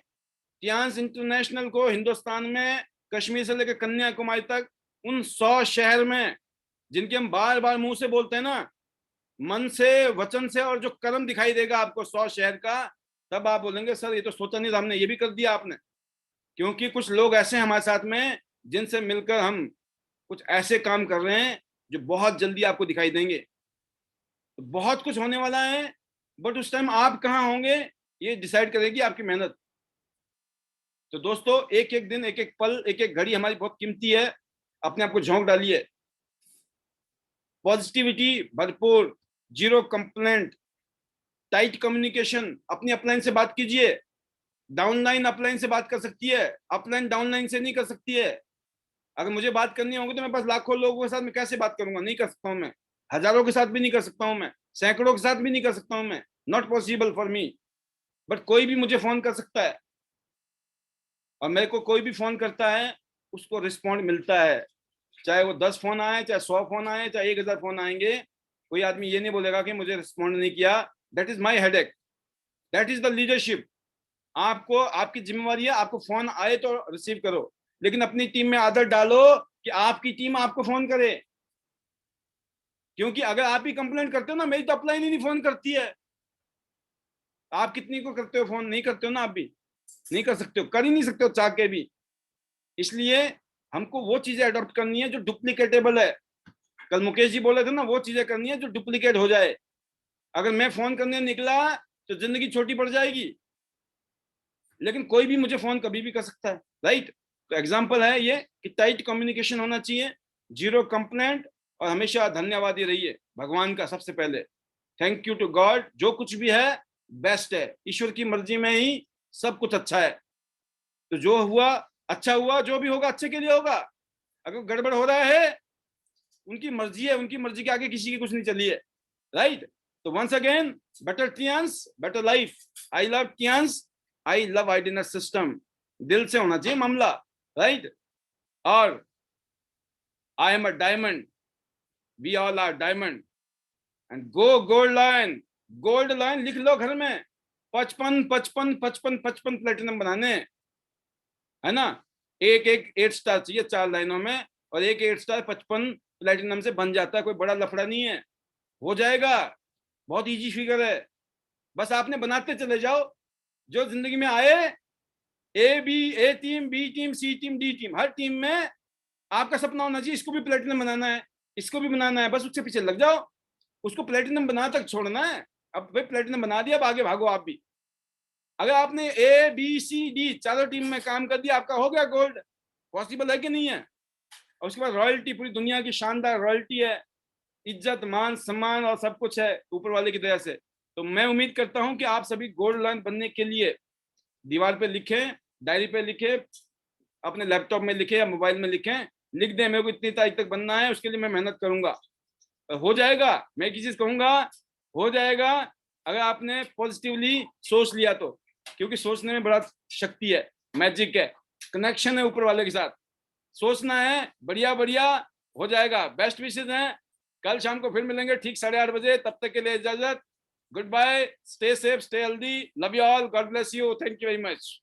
टियांस इंटरनेशनल को हिंदुस्तान में कश्मीर से लेकर कन्याकुमारी तक उन 100 शहर में, जिनके हम बार बार मुंह से बोलते हैं ना, मन से, वचन से, और जो कर्म दिखाई देगा आपको 100 शहर का, तब आप बोलेंगे सर ये तो सोचा नहीं था हमने, ये भी कर दिया आपने। क्योंकि कुछ लोग ऐसे हैं हमारे साथ में जिनसे मिलकर हम कुछ ऐसे काम कर रहे हैं जो बहुत जल्दी आपको दिखाई देंगे। तो बहुत कुछ होने वाला है, बट उस टाइम आप कहाँ होंगे ये डिसाइड करेगी आपकी मेहनत। तो दोस्तों, एक एक दिन, एक एक पल, एक एक घड़ी हमारी बहुत कीमती है। अपने आप को झोंक डालिए, पॉजिटिविटी भरपूर, जीरो कंप्लेंट, टाइट कम्युनिकेशन। अपनी अपलाइन से बात कीजिए, डाउनलाइन अपलाइन से बात कर सकती है, अपलाइन डाउनलाइन से नहीं कर सकती है। अगर मुझे बात करनी होगी तो मैं बस लाखों लोगों के साथ मैं कैसे बात करूंगा, नहीं कर सकता हूं मैं। हजारों के साथ भी नहीं कर सकता हूं मैं, सैकड़ों के साथ भी नहीं कर सकता हूं मैं, not possible for me. But कोई भी मुझे फोन कर सकता है, और मेरे को कोई भी फोन करता है उसको रिस्पॉन्ड मिलता है, चाहे वो 10 फोन आए, चाहे 100 फोन आए, चाहे 1000 फोन आएंगे। कोई आदमी ये नहीं बोलेगा कि मुझे रिस्पॉन्ड नहीं किया। That is my headache, that is the leadership. आपको, आपकी जिम्मेवारी है, आपको फोन आए तो रिसीव करो, लेकिन अपनी टीम में आदत डालो कि आपकी टीम आपको फोन करे। क्योंकि अगर आप ही कंप्लेंट करते हो ना, मेरी तो अपलाइन ही नहीं फोन करती है। आप कितनी को करते हो फोन? नहीं करते हो ना, आप भी नहीं कर सकते हो, कर ही नहीं सकते हो चाह के भी। इसलिए हमको वो चीजें अडॉप्ट करनी है जो डुप्लीकेटेबल है। कल मुकेश जी बोले थे ना, वो चीजें करनी है जो डुप्लीकेट हो जाए। अगर मैं फोन करने निकला तो जिंदगी छोटी पड़ जाएगी, लेकिन कोई भी मुझे फोन कभी भी कर सकता है, राइट। तो एग्जाम्पल है ये कि टाइट कम्युनिकेशन होना चाहिए, जीरो कंप्लेंट, और हमेशा धन्यवादी रहिए भगवान का सबसे पहले। थैंक यू टू गॉड, जो कुछ भी है बेस्ट है, ईश्वर की मर्जी में ही सब कुछ अच्छा है। तो जो हुआ अच्छा हुआ, जो भी होगा अच्छे के लिए होगा। अगर गड़बड़ हो रहा है, उनकी मर्जी है, उनकी मर्जी के आगे किसी की कुछ नहीं चली है, राइट। तो once again, better Tiens, better life. I love Tiens, I love आइडिनस सिस्टम। दिल से होना चाहिए मामला, राइट। और I am a diamond, we all are diamond, and go gold line. Gold line लिख लो घर में, 55 प्लेटिनम बनाने, है ना। एक 8 स्टार चाहिए 4 लाइनों में, और एक 8 स्टार 55 प्लेटिनम से बन जाता है, कोई बड़ा लफड़ा नहीं है, हो जाएगा। बहुत इजी फिगर है, बस आपने बनाते चले जाओ। जो जिंदगी में आए, ए टीम, बी टीम, सी टीम, डी टीम, हर टीम में आपका सपना होना चाहिए इसको भी प्लेटिनम बनाना है, इसको भी बनाना है, बस उसके पीछे लग जाओ, उसको प्लेटिनम बना तक छोड़ना है। अब भाई प्लेटिनम बना दिया, अब आगे भागो आप भी। अगर आपने ए बी सी डी चारों टीम में काम कर दिया, आपका हो गया गोल्ड। पॉसिबल है कि नहीं है? और उसके बाद रॉयल्टी, पूरी दुनिया की शानदार रॉयल्टी है, इज्जत, मान, सम्मान और सब कुछ है ऊपर वाले की दया से। तो मैं उम्मीद करता हूं कि आप सभी गोल्ड लाइन बनने के लिए दीवार पे लिखें, डायरी पे लिखें, अपने लैपटॉप में लिखें या मोबाइल में लिखें, लिख दें मेरे को इतनी तारीख तक बनना है, उसके लिए मैं मेहनत करूंगा। हो जाएगा, मैं एक चीज कहूंगा, हो जाएगा अगर आपने पॉजिटिवली सोच लिया तो। क्योंकि सोचने में बड़ा शक्ति है, मैजिक है, कनेक्शन है ऊपर वाले के साथ। सोचना है, बढ़िया बढ़िया हो जाएगा। बेस्ट विशेस हैं। कल शाम को फिर मिलेंगे ठीक 8:30 बजे। तब तक के लिए इजाजत, goodbye, stay safe, stay healthy, love you all, God bless you, thank you very much.